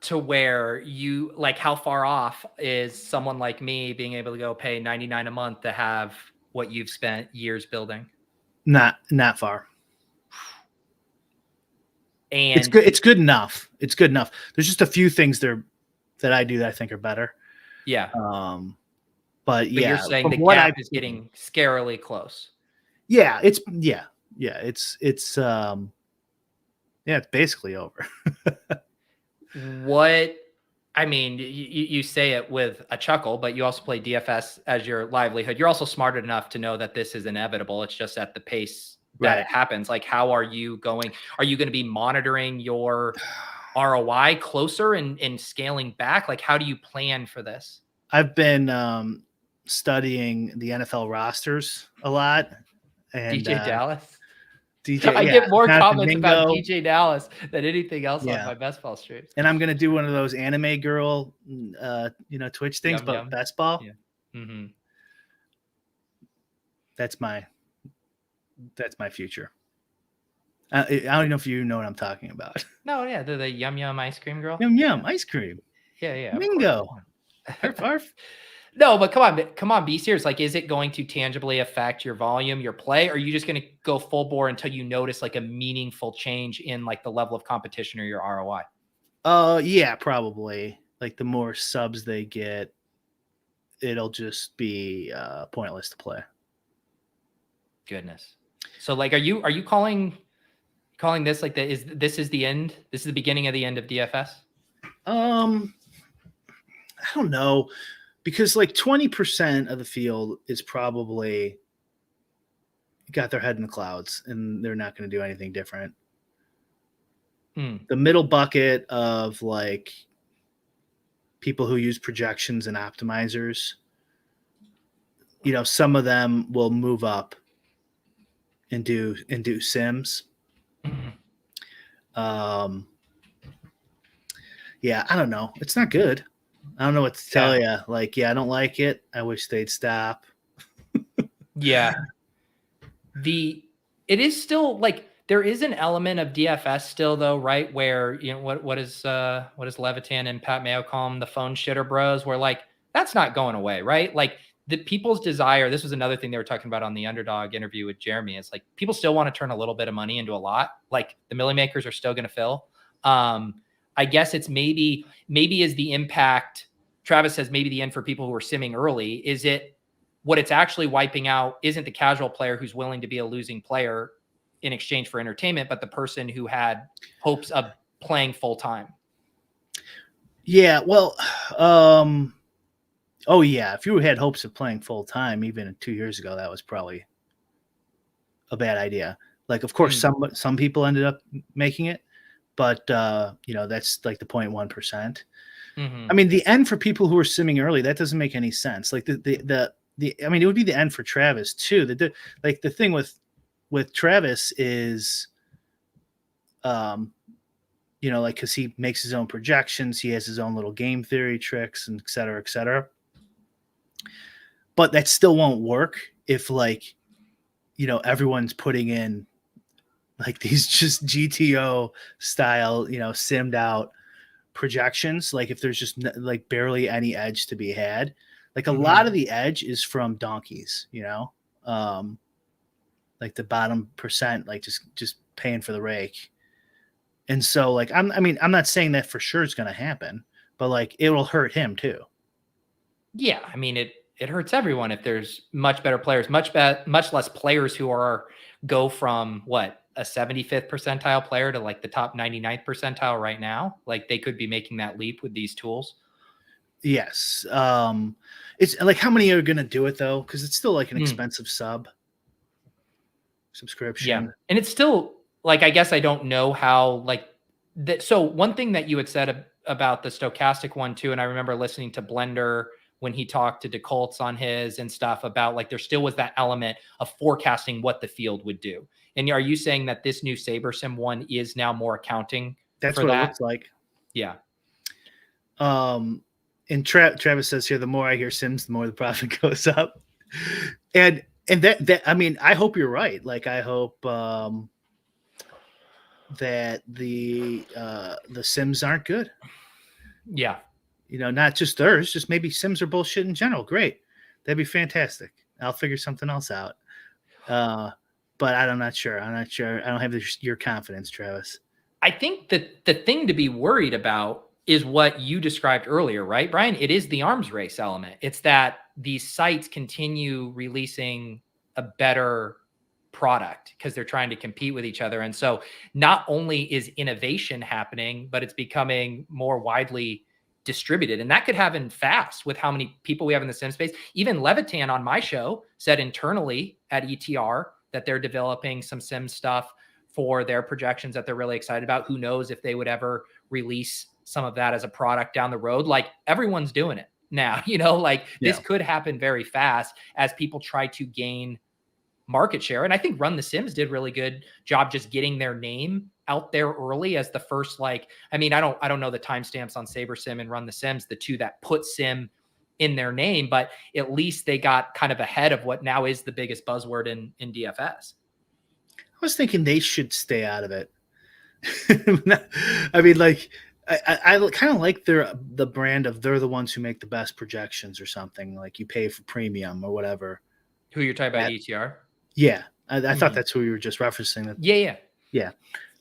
To where you like, how far off is someone like me being able to go pay $99 a month to have what you've spent years building? Not far. And it's good. It's good enough. It's good enough. There's just a few things that I do that I think are better. Yeah. But you're saying the gap is getting scarily close. Yeah. It's basically over. I mean, you say it with a chuckle, but you also play DFS as your livelihood. You're also smart enough to know that this is inevitable. It's just at the pace that it happens. Like, how are you going? Are you going to be monitoring your ROI closer and scaling back? Like, how do you plan for this? I've been studying the NFL rosters a lot, and DJ Dallas. DJ, I yeah, get more Jonathan comments about Mingo. DJ Dallas than anything else on Yeah. my best ball streams. And I'm gonna do one of those anime girl, Twitch things, Yum, but yum. best ball. Yeah. Mm-hmm. That's my future. I don't even know if you know what I'm talking about. No, yeah, the yum yum ice cream girl. Yum yum ice cream. Yeah, yeah. of Mingo. course. Arf, arf. No, but come on, be serious. Like, is it going to tangibly affect your volume, your play? Or are you just going to go full bore until you notice like a meaningful change in like the level of competition or your ROI? Yeah, probably. Like the more subs they get, it'll just be pointless to play. Goodness. So like, are you calling this like this is the end? This is the beginning of the end of DFS? I don't know, because like 20% of the field is probably got their head in the clouds and they're not going to do anything different. The middle bucket of like people who use projections and optimizers, some of them will move up and do sims. Yeah, I don't know. It's not good. I don't know what to tell you. Like, yeah, I don't like it. I wish they'd stop. Yeah. It is still like there is an element of DFS still though, right? Where, what is Levitan and Pat Mayo call them, the phone shitter bros, where like that's not going away, right? Like the people's desire, this was another thing they were talking about on the Underdog interview with Jeremy. It's like people still want to turn a little bit of money into a lot. Like the milli makers are still going to fill. I guess it's maybe is the impact. Travis says maybe the end for people who are simming early. Is it what it's actually wiping out isn't the casual player who's willing to be a losing player in exchange for entertainment, but the person who had hopes of playing full time? Yeah, well, oh yeah, if you had hopes of playing full time even 2 years ago, that was probably a bad idea. Like, of course, some people ended up making it, but that's like the 0.1%. I mean, the end for people who are simming early, that doesn't make any sense. Like I mean, it would be the end for Travis too. The thing with Travis is, like, cause he makes his own projections. He has his own little game theory tricks and et cetera, et cetera. But that still won't work if like, everyone's putting in like these just GTO style, simmed out projections. Like if there's just like barely any edge to be had, like a lot of the edge is from donkeys, like the bottom percent, like just paying for the rake. And so like, I'm not saying that for sure it's going to happen, but like it'll hurt him too. Yeah. I mean, it hurts everyone if there's much better players, much less players who go from a 75th percentile player to like the top 99th percentile right now. Like they could be making that leap with these tools. Yes. It's like, how many are going to do it though? Cause it's still like an expensive subscription. Yeah. And it's still like, I guess I don't know how like that. So one thing that you had said about the stochastic one too, and I remember listening to Blender when he talked to DeColts on his and stuff about like, there still was that element of forecasting what the field would do. And are you saying that this new SaberSim one is now more accounting? That's what it looks like. Yeah. And Travis says here, the more I hear Sims, the more the profit goes up. And that I mean, I hope you're right. Like I hope that the Sims aren't good. Yeah. Not just theirs, just maybe Sims are bullshit in general. Great. That'd be fantastic. I'll figure something else out. But I'm not sure. I don't have your confidence, Travis. I think that the thing to be worried about is what you described earlier, right, Brian? It is the arms race element. It's that these sites continue releasing a better product because they're trying to compete with each other. And so not only is innovation happening, but it's becoming more widely distributed. And that could happen fast with how many people we have in the sim space. Even Levitan on my show said internally at ETR that they're developing some sim stuff for their projections that they're really excited about. Who knows if they would ever release some of that as a product down the road? Like everyone's doing it now, like this could happen very fast as people try to gain market share. And I think Run the Sims did really good job just getting their name out there early as the first, I don't know the timestamps on Saber Sim and Run the Sims, the two that put sim in their name, but at least they got kind of ahead of what now is the biggest buzzword in DFS. I was thinking they should stay out of it. I mean, I kind of like the brand of they're the ones who make the best projections or something. Like you pay for premium or whatever. Who you're talking about, ETR? Yeah, I thought that's who you were just referencing. That. Yeah.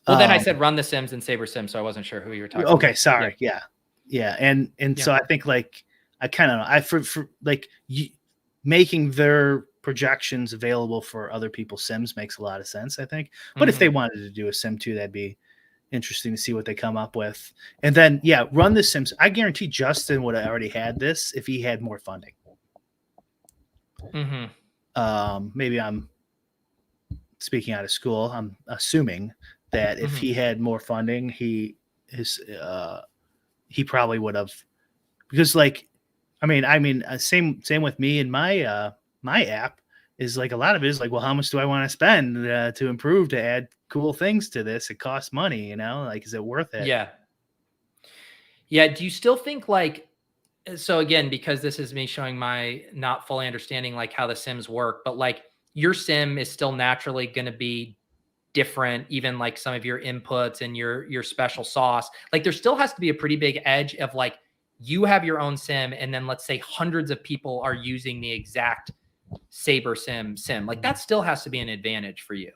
Well, then I said Run the Sims and Saber Sim, so I wasn't sure who you were talking about. Okay, sorry. Yeah. And so I think I kind of for making their projections available for other people's sims makes a lot of sense, I think. But if they wanted to do a sim too, that'd be interesting to see what they come up with. And then Run the Sims. I guarantee Justin would have already had this if he had more funding. Maybe I'm speaking out of school. I'm assuming that if he had more funding, he probably would have, because same with me and my my app is a lot of it is well, how much do I want to spend to improve, to add cool things to this? It costs money, is it worth it? Yeah. Do you still think so again, because this is me showing my not fully understanding how the Sims work, but your sim is still naturally going to be different, even some of your inputs and your special sauce. There still has to be a pretty big edge of you have your own sim, and then let's say hundreds of people are using the exact Saber sim. That still has to be an advantage for you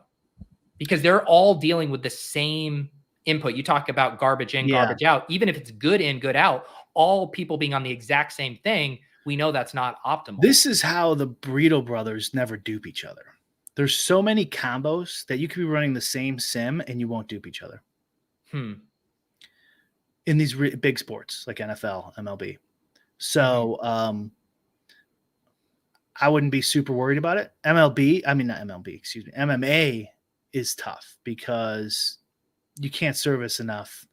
because they're all dealing with the same input. You talk about garbage in, garbage out. Even if it's good in, good out, all people being on the exact same thing, we know that's not optimal. This is how the Burrito brothers never dupe each other. There's so many combos that you could be running the same sim and you won't dupe each other. In these big sports like NFL, MLB. So I wouldn't be super worried about it. MMA is tough because you can't service enough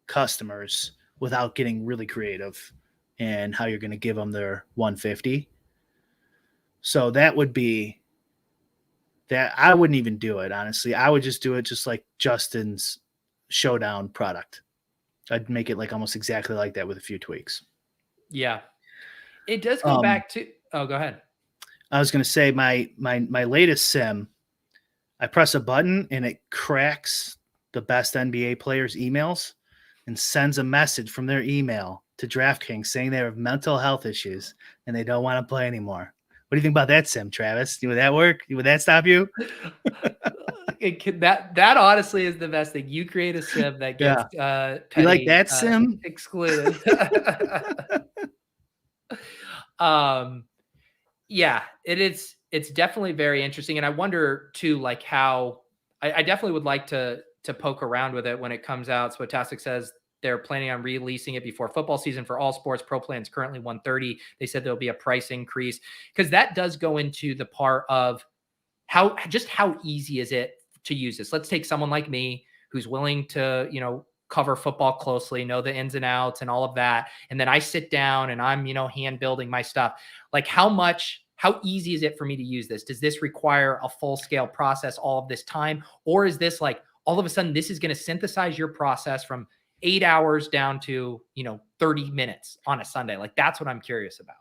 customers without getting really creative and how you're going to give them their 150. So that would be that. I wouldn't even do it, honestly. I would just do it just like Justin's Showdown product. I'd make it almost exactly like that with a few tweaks. Yeah. It does go back to, go ahead. I was going to say my latest sim, I press a button and it cracks the best NBA players' emails and sends a message from their email to DraftKings saying they have mental health issues and they don't want to play anymore. What do you think about that sim, Travis? Would that work? Would that stop you? That honestly is the best thing. You create a sim that gets you like that sim excluded. Yeah, it's definitely very interesting. And I wonder too, how I definitely would like to poke around with it when it comes out. So Tastic says they're planning on releasing it before football season for all sports. Pro Plan's currently $130. They said there'll be a price increase because that does go into the part of how easy is it to use this. Let's take someone like me who's willing to, cover football closely, know the ins and outs and all of that. And then I sit down and I'm, hand building my stuff. How easy is it for me to use this? Does this require a full scale process all of this time? Or is this all of a sudden this is going to synthesize your process from 8 hours down to, 30 minutes on a Sunday? That's what I'm curious about.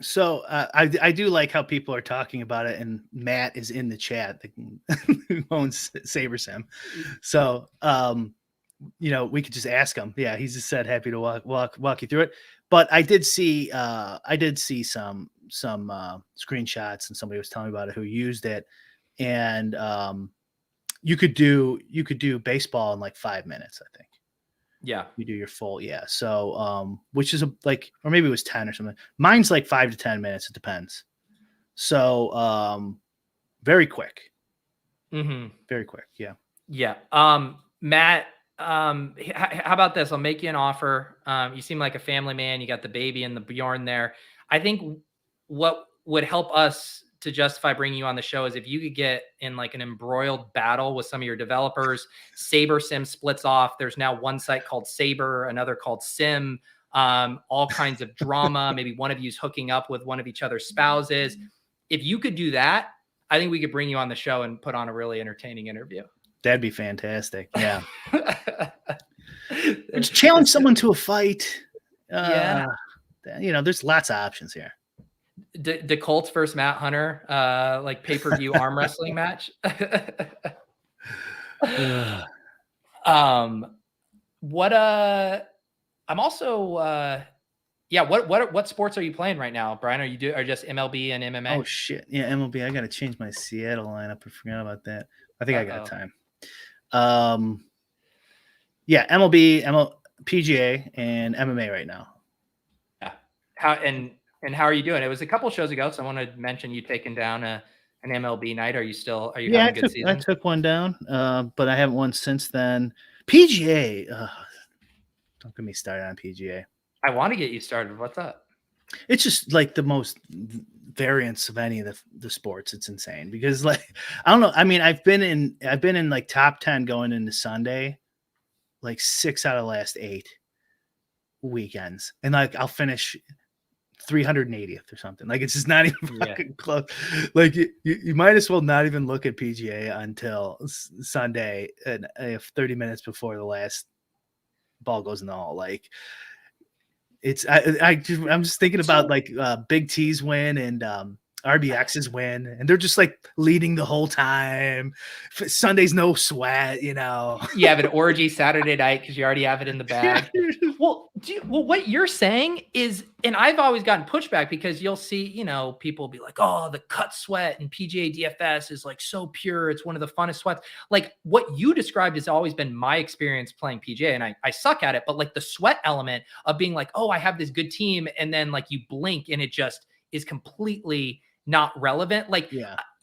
So I do like how people are talking about it, and Matt is in the chat who owns Saber Sim. So, we could just ask him. Yeah, he just said happy to walk you through it. But I did see some screenshots, and somebody was telling me about it who used it, and you could do baseball in 5 minutes, I think. Yeah, you do your full. Yeah, so which is or maybe it was 10 or something. Mine's 5 to 10 minutes. It depends. So very quick. Very quick. Yeah. Matt. How about this? I'll make you an offer. You seem like a family man. You got the baby and the Bjorn there. I think what would help us to justify bringing you on the show is if you could get in like an embroiled battle with some of your developers. Saber Sim splits off. There's now one site called Saber, another called Sim, all kinds of drama. Maybe one of you's hooking up with one of each other's spouses. If you could do that, I think we could bring you on the show and put on a really entertaining interview. That'd be fantastic. Yeah. Just challenge someone to a fight. Yeah. There's lots of options here. The Colts versus Matt Hunter, like pay-per-view arm wrestling match. I'm also what sports are you playing right now, Brian? Are just MLB and MMA? Oh shit. Yeah, MLB. I gotta change my Seattle lineup. I forgot about that. I think I got time. Yeah, MLB, PGA, and MMA right now. Yeah. How are you doing? It was a couple shows ago. Someone had mentioned you taking down an MLB night. Are you having a good season? I took one down, but I haven't won since then. PGA. Don't get me started on PGA. I want to get you started. What's up? It's just like the most variance of any of the sports. It's insane because like, I don't know. I mean, I've been in like top 10 going into Sunday, like 6 out of the last 8 weekends. And like, I'll finish 380th or something. Like, it's just not even fucking close. Like you might as well not even look at PGA until Sunday and 30 minutes before the last ball goes in the hole. Like, I'm just thinking about like Big T's win and RBX's win, and they're just like leading the whole time. Sunday's no sweat, You have an orgy Saturday night because you already have it in the bag. Well, what you're saying is, and I've always gotten pushback because you'll see, people be like, "Oh, the cut sweat and PGA DFS is like so pure. It's one of the funnest sweats." Like what you described has always been my experience playing PGA, and I suck at it. But like the sweat element of being like, "Oh, I have this good team," and then like you blink and it just is completely not relevant. Like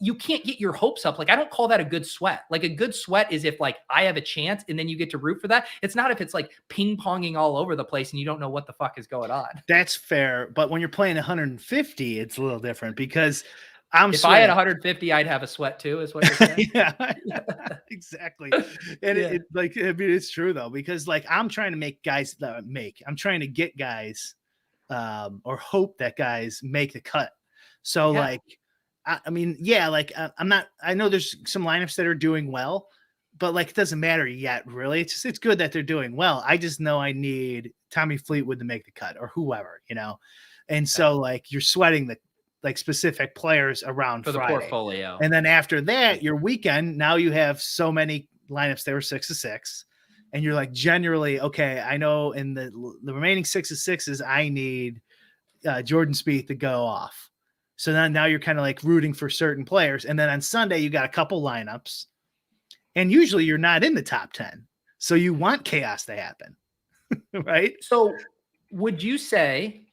you can't get your hopes up. Like I don't call that a good sweat. Like a good sweat is if like I have a chance and then you get to root for that. It's not if it's like ping ponging all over the place and you don't know what the fuck is going on. That's fair. But when you're playing 150, it's a little different because if I had 150, I'd have a sweat too, is what you're saying. Yeah, exactly. And it's true though, because like I'm trying to make guys I'm trying to get guys or hope that guys make the cut. So like, I mean, I know there's some lineups that are doing well, but like, it doesn't matter yet, really. It's good that they're doing well. I just know I need Tommy Fleetwood to make the cut or whoever, And so like, you're sweating the like specific players around for the Friday. Portfolio. And then after that, your weekend, now you have so many lineups that were 6 of 6. And you're like, generally, okay, I know in the remaining 6 of 6s, I need Jordan Spieth to go off. So now you're kind of like rooting for certain players. And then on Sunday, you got a couple lineups. And usually you're not in the top 10. So you want chaos to happen. Right? So would you say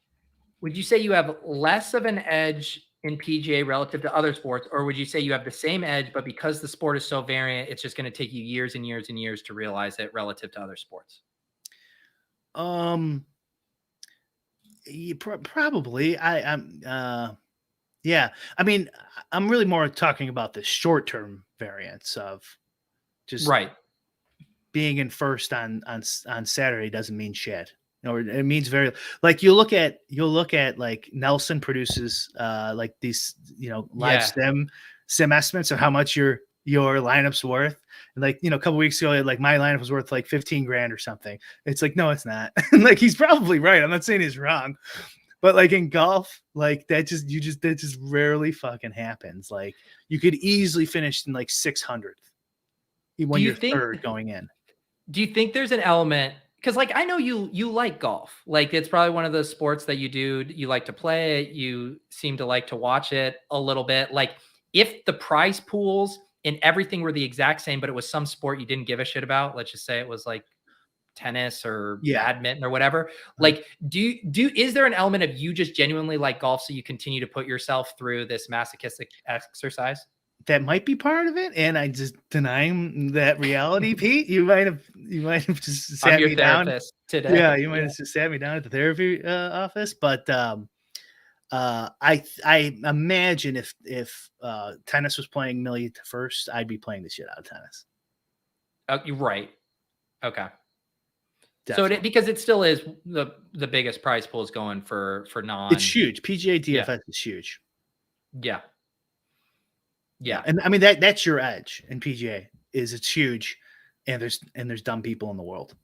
you have less of an edge in PGA relative to other sports? Or would you say you have the same edge, but because the sport is so variant, it's just going to take you years and years and years to realize it relative to other sports? Probably. Yeah. I mean, I'm really more talking about the short-term variance of just being in first on Saturday doesn't mean shit. Or it means very like you'll look at like Nelson produces like these, live sim estimates of how much your lineup's worth. And like, a couple weeks ago, like my lineup was worth like 15 grand or something. It's like, no, it's not. Like, he's probably right. I'm not saying he's wrong. But like in golf, like that just rarely fucking happens. Like you could easily finish in like 600th when you're third going in. Do you think there's an element? Because like I know you like golf. Like it's probably one of those sports that you like to play it. You seem to like to watch it a little bit. Like if the prize pools and everything were the exact same, but it was some sport you didn't give a shit about. Let's just say it was like tennis or badminton or whatever. Like, is there an element of you just genuinely like golf, so you continue to put yourself through this masochistic exercise? That might be part of it, and I just deny that reality. Pete, you might have just sat me down today. Yeah, you might have just sat me down at the therapy office, but I imagine if tennis was playing Millie first, I'd be playing the shit out of tennis. Oh, you're right. Okay. Definitely. So because it still is the biggest prize pool is going for non. It's huge. PGA DFS is huge. Yeah. Yeah. And I mean that's your edge in PGA is it's huge, and there's dumb people in the world.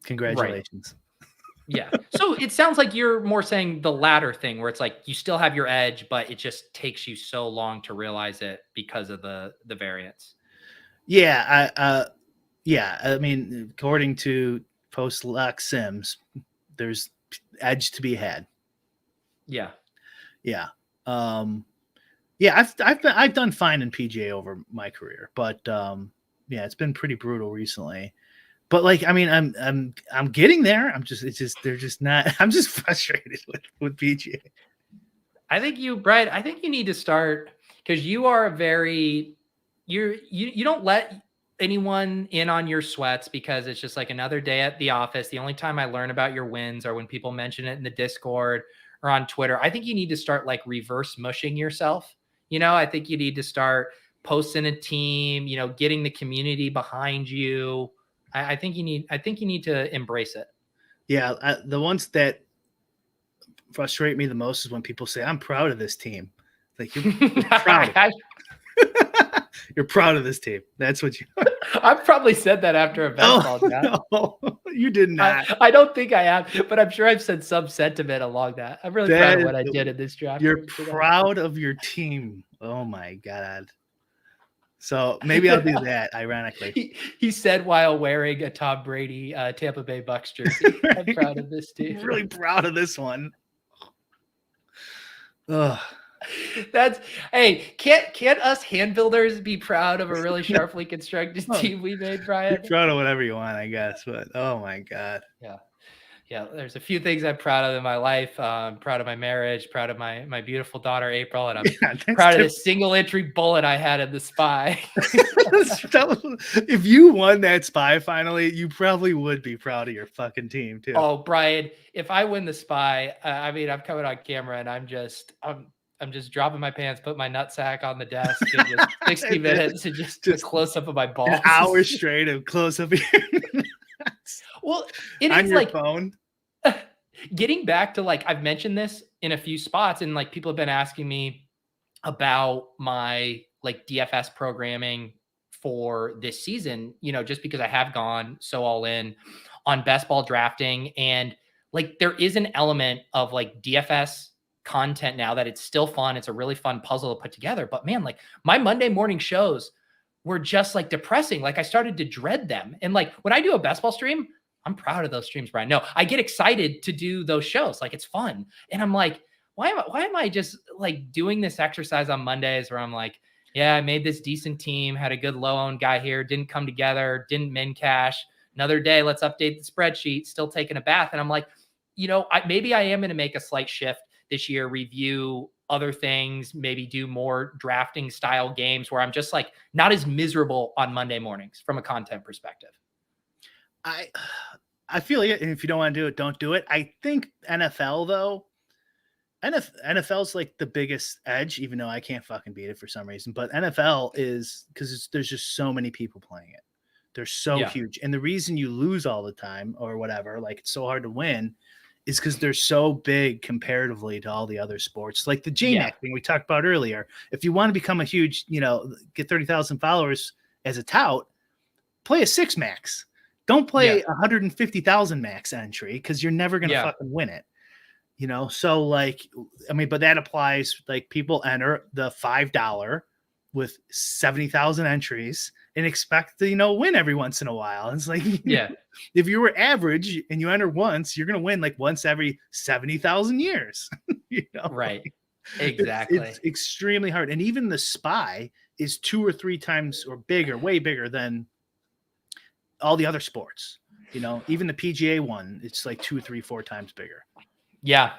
Congratulations. Right. Yeah. So it sounds like you're more saying the latter thing where it's like you still have your edge, but it just takes you so long to realize it because of the variance. Yeah. I mean, according to post-lock Sims, there's edge to be had. Yeah. Yeah. Yeah, I've done fine in PGA over my career, but yeah, it's been pretty brutal recently. But like, I mean, I'm getting there. They're just not. I'm just frustrated with PGA. I think Brad, I think you need to start because you are you don't let anyone in on your sweats because it's just like another day at the office. The only time I learn about your wins are when people mention it in the Discord or on Twitter. I think you need to start like reverse mushing yourself. I think you need to start posting a team, getting the community behind you. I think you need to embrace it. Yeah. The ones that frustrate me the most is when people say, I'm proud of this team. Like you're proud of it. You're proud of this team. That's what you I've probably said that after a baseball draft. No, you did not. I don't think I have, but I'm sure I've said some sentiment along that. I'm really proud of what I did in this draft. You're proud of your team. Oh my God. So maybe I'll do that, ironically. He said while wearing a Tom Brady Tampa Bay Bucks jersey. I'm proud of this team. I'm really proud of this one. Ugh. Can't us hand builders be proud of a really sharply constructed team we made, Brian? You're proud of whatever you want, I guess, but oh my God. Yeah, there's a few things I'm proud of in my life. I'm proud of my marriage, proud of my beautiful daughter April, and I'm proud of the single entry bullet I had in the spy. If you won that spy finally, you probably would be proud of your fucking team too. Oh, Brian, if I win the spy, I mean, I'm coming on camera and I'm just dropping my pants, put my nutsack on the desk, and just 60 minutes and just a close up of my balls. An hour straight of close up of your nuts. Well, it on is your like phone. Getting back to like I've mentioned this in a few spots, and like people have been asking me about my like DFS programming for this season, just because I have gone so all in on best ball drafting, and like there is an element of like DFS content now that it's still fun. It's a really fun puzzle to put together. But man, like my Monday morning shows were just like depressing. Like I started to dread them. And like when I do a best ball stream, I'm proud of those streams, Brian. No, I get excited to do those shows. Like it's fun. And I'm like, why am I just like doing this exercise on Mondays where I'm like, yeah, I made this decent team, had a good low owned guy here, didn't come together, didn't min cash. Another day, let's update the spreadsheet, still taking a bath. And I'm like, maybe I am going to make a slight shift this year, review other things, maybe do more drafting style games where I'm just like not as miserable on Monday mornings from a content perspective. I feel like if you don't want to do it, don't do it. I think NFL though, NFL's like the biggest edge, even though I can't fucking beat it for some reason. But NFL is because there's just so many people playing it. They're so huge, and the reason you lose all the time or whatever, like it's so hard to win, is because they're so big comparatively to all the other sports. Like the JMac thing we talked about earlier. If you want to become a huge, get 30,000 followers as a tout, play a 6 max. Don't play 150,000 max entry because you're never going to fucking win it. So like, I mean, but that applies, like people enter the $5 with 70,000 entries and expect to, win every once in a while. And it's like, if you were average and you enter once, you're going to win like once every 70,000 years, Right. Exactly. It's extremely hard. And even the spy is 2 or 3 times or bigger, way bigger than all the other sports, even the PGA one, it's like 2, 3, 4 times bigger. Yeah.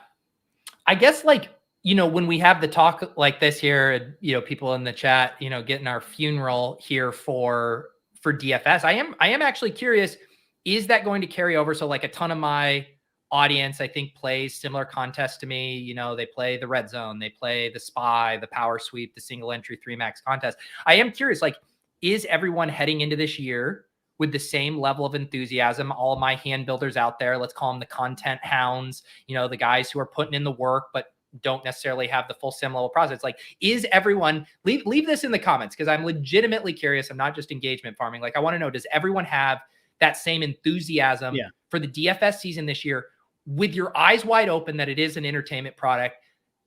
I guess like, when we have the talk like this here, people in the chat, getting our funeral here for DFS, I am actually curious, is that going to carry over? So like a ton of my audience, I think, plays similar contests to me. You know, they play the red zone, they play the spy, the power sweep, the single entry 3max contest. I am curious, like, is everyone heading into this year with the same level of enthusiasm? All my hand builders out there, let's call them the content hounds, you know, the guys who are putting in the work, but don't necessarily have the full sim level process. Like, is everyone, leave this in the comments, because I'm legitimately curious. I'm not just engagement farming. Like, I want to know, does everyone have that same enthusiasm for the DFS season this year, with your eyes wide open that it is an entertainment product,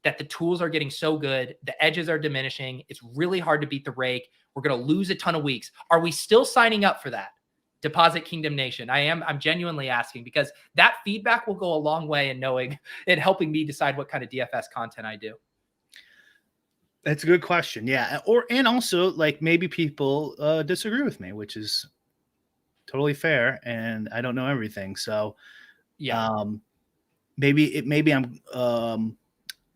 that the tools are getting so good, the edges are diminishing, it's really hard to beat the rake, we're going to lose a ton of weeks? Are we still signing up for that? Deposit Kingdom Nation. I'm genuinely asking, because that feedback will go a long way in knowing and helping me decide what kind of DFS content I do. That's a good question. Yeah. And also, like, maybe people disagree with me, which is totally fair. And I don't know everything. So maybe I'm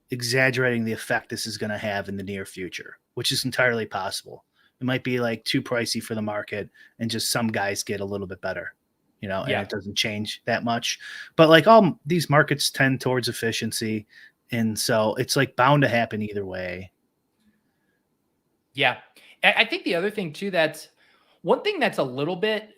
exaggerating the effect this is going to have in the near future, which is entirely possible. It might be like too pricey for the market, and just some guys get a little bit better, you know, and it doesn't change that much. But like, all these markets tend towards efficiency. And so it's like bound to happen either way. Yeah. I think the other thing too, that's one thing that's a little bit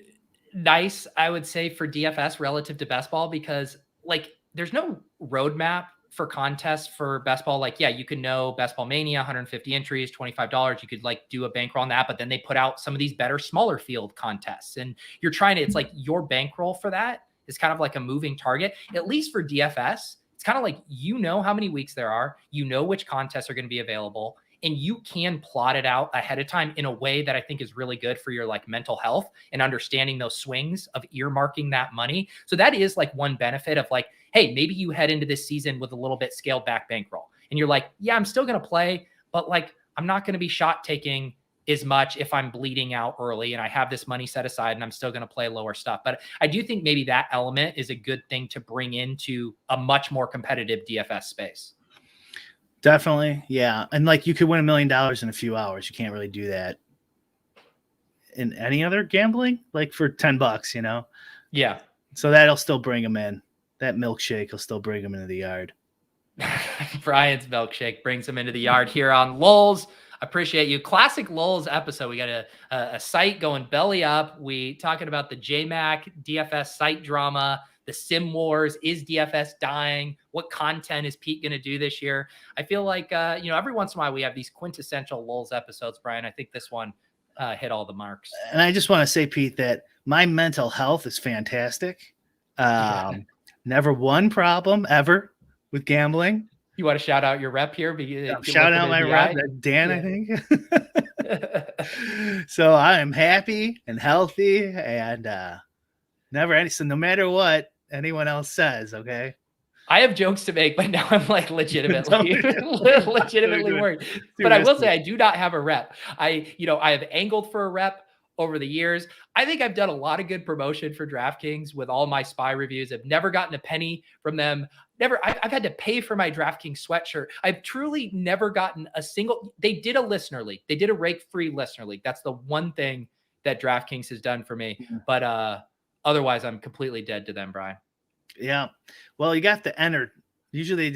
nice, I would say, for DFS relative to best ball, because like, there's no roadmap for contests for best ball. Like, yeah, you can know Best Ball Mania, 150 entries, $25. You could like do a bankroll on that, but then they put out some of these better smaller field contests, and you're trying to, it's like your bankroll for that is kind of like a moving target. At least for DFS, it's kind of like, you know how many weeks there are, you know which contests are going to be available, and you can plot it out ahead of time in a way that I think is really good for your like mental health and understanding those swings of earmarking that money. So that is like one benefit of like, hey, maybe you head into this season with a little bit scaled back bankroll, and you're like, yeah, I'm still going to play, but like, I'm not going to be shot taking as much if I'm bleeding out early, and I have this money set aside, and I'm still going to play lower stuff. But I do think maybe that element is a good thing to bring into a much more competitive DFS space. Definitely. Yeah. And like, you could win $1 million in a few hours. You can't really do that in any other gambling, like for $10, you know? Yeah. So that'll still bring them in. That milkshake will still bring them into the yard. Brian's milkshake brings him into the yard here on lolz. Appreciate you. Classic lolz episode. We got a site going belly up. We talking about the JMac DFS site drama, the sim wars. Is DFS dying? What content is Pete going to do this year? I feel like, you know, every once in a while we have these quintessential lolz episodes, Brian. I think this one hit all the marks. And I just want to say, Pete, that my mental health is fantastic. Never one problem ever with gambling. You want to shout out your rep here? Shout out my rep, Dan, I think. So I am happy and healthy, and never any. So no matter what anyone else says, okay. I have jokes to make, but now I'm like legitimately worried. But I will say, I do not have a rep. I have angled for a rep over the years. I think I've done a lot of good promotion for DraftKings with all my spy reviews. I've never gotten a penny from them. I've had to pay for my DraftKings sweatshirt. I've truly never gotten a single. They did a listener league. They did a rake-free listener league. That's the one thing that DraftKings has done for me. Yeah. But otherwise, I'm completely dead to them, Brian. Yeah. Well, you got to enter. Usually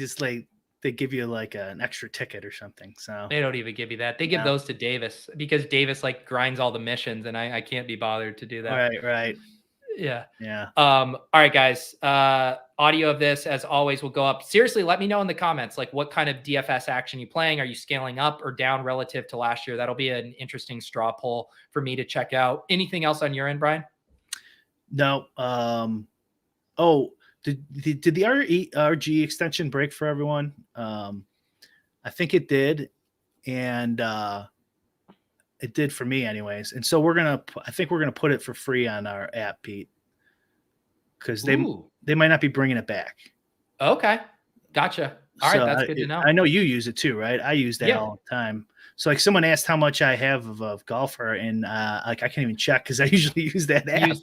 they give you like an extra ticket or something. So they don't even give you that. They give those to Davis, because Davis like grinds all the missions, and I can't be bothered to do that. Right. Yeah. Yeah. All right, guys. Audio of this, as always, will go up. Seriously, let me know in the comments, like, what kind of DFS action you playing? Are you scaling up or down relative to last year? That'll be an interesting straw poll for me to check out. Anything else on your end, Brian? No. Did the RG extension break for everyone? I think it did, and it did for me, anyways. And so I think we're gonna put it for free on our app, Pete, because they might not be bringing it back. Okay, gotcha. All right, that's good to know. I know you use it too, right? I use that all the time. So like, someone asked how much I have of a golfer, and like, I can't even check because I usually use that app.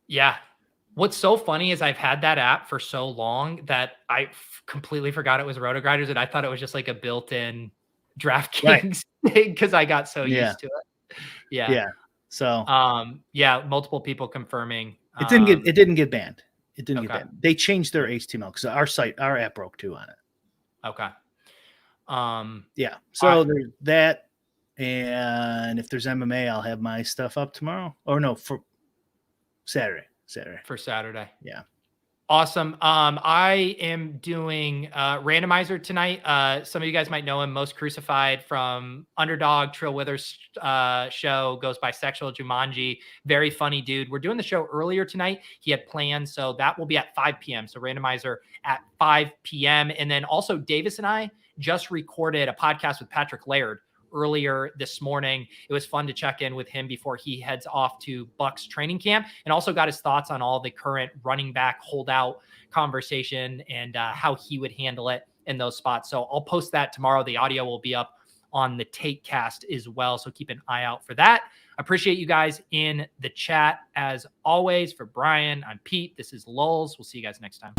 Yeah. What's so funny is I've had that app for so long that I completely forgot it was RotoGrinders, and I thought it was just like a built-in DraftKings thing because I got so used to it. Yeah. So multiple people confirming. It didn't get banned. It didn't get Okay. banned. They changed their HTML because our app broke too on it. Okay. Yeah. So there's that. And if there's MMA, I'll have my stuff up tomorrow. Or no, for Saturday. For Saturday. Yeah. Awesome. I am doing randomizer tonight. Some of you guys might know him, Most Crucified from Underdog, Trill Withers show, goes by Sexual Jumanji. Very funny dude. We're doing the show earlier tonight. He had plans, so that will be at 5 p.m. So randomizer at 5 p.m. And then also Davis and I just recorded a podcast with Patrick Laird earlier this morning. It was fun to check in with him before he heads off to Bucks training camp, and also got his thoughts on all the current running back holdout conversation and how he would handle it in those spots. So I'll post that tomorrow. The audio will be up on the Takecast as well. So keep an eye out for that. Appreciate you guys in the chat as always. For Brian, I'm Pete. This is lolz. We'll see you guys next time.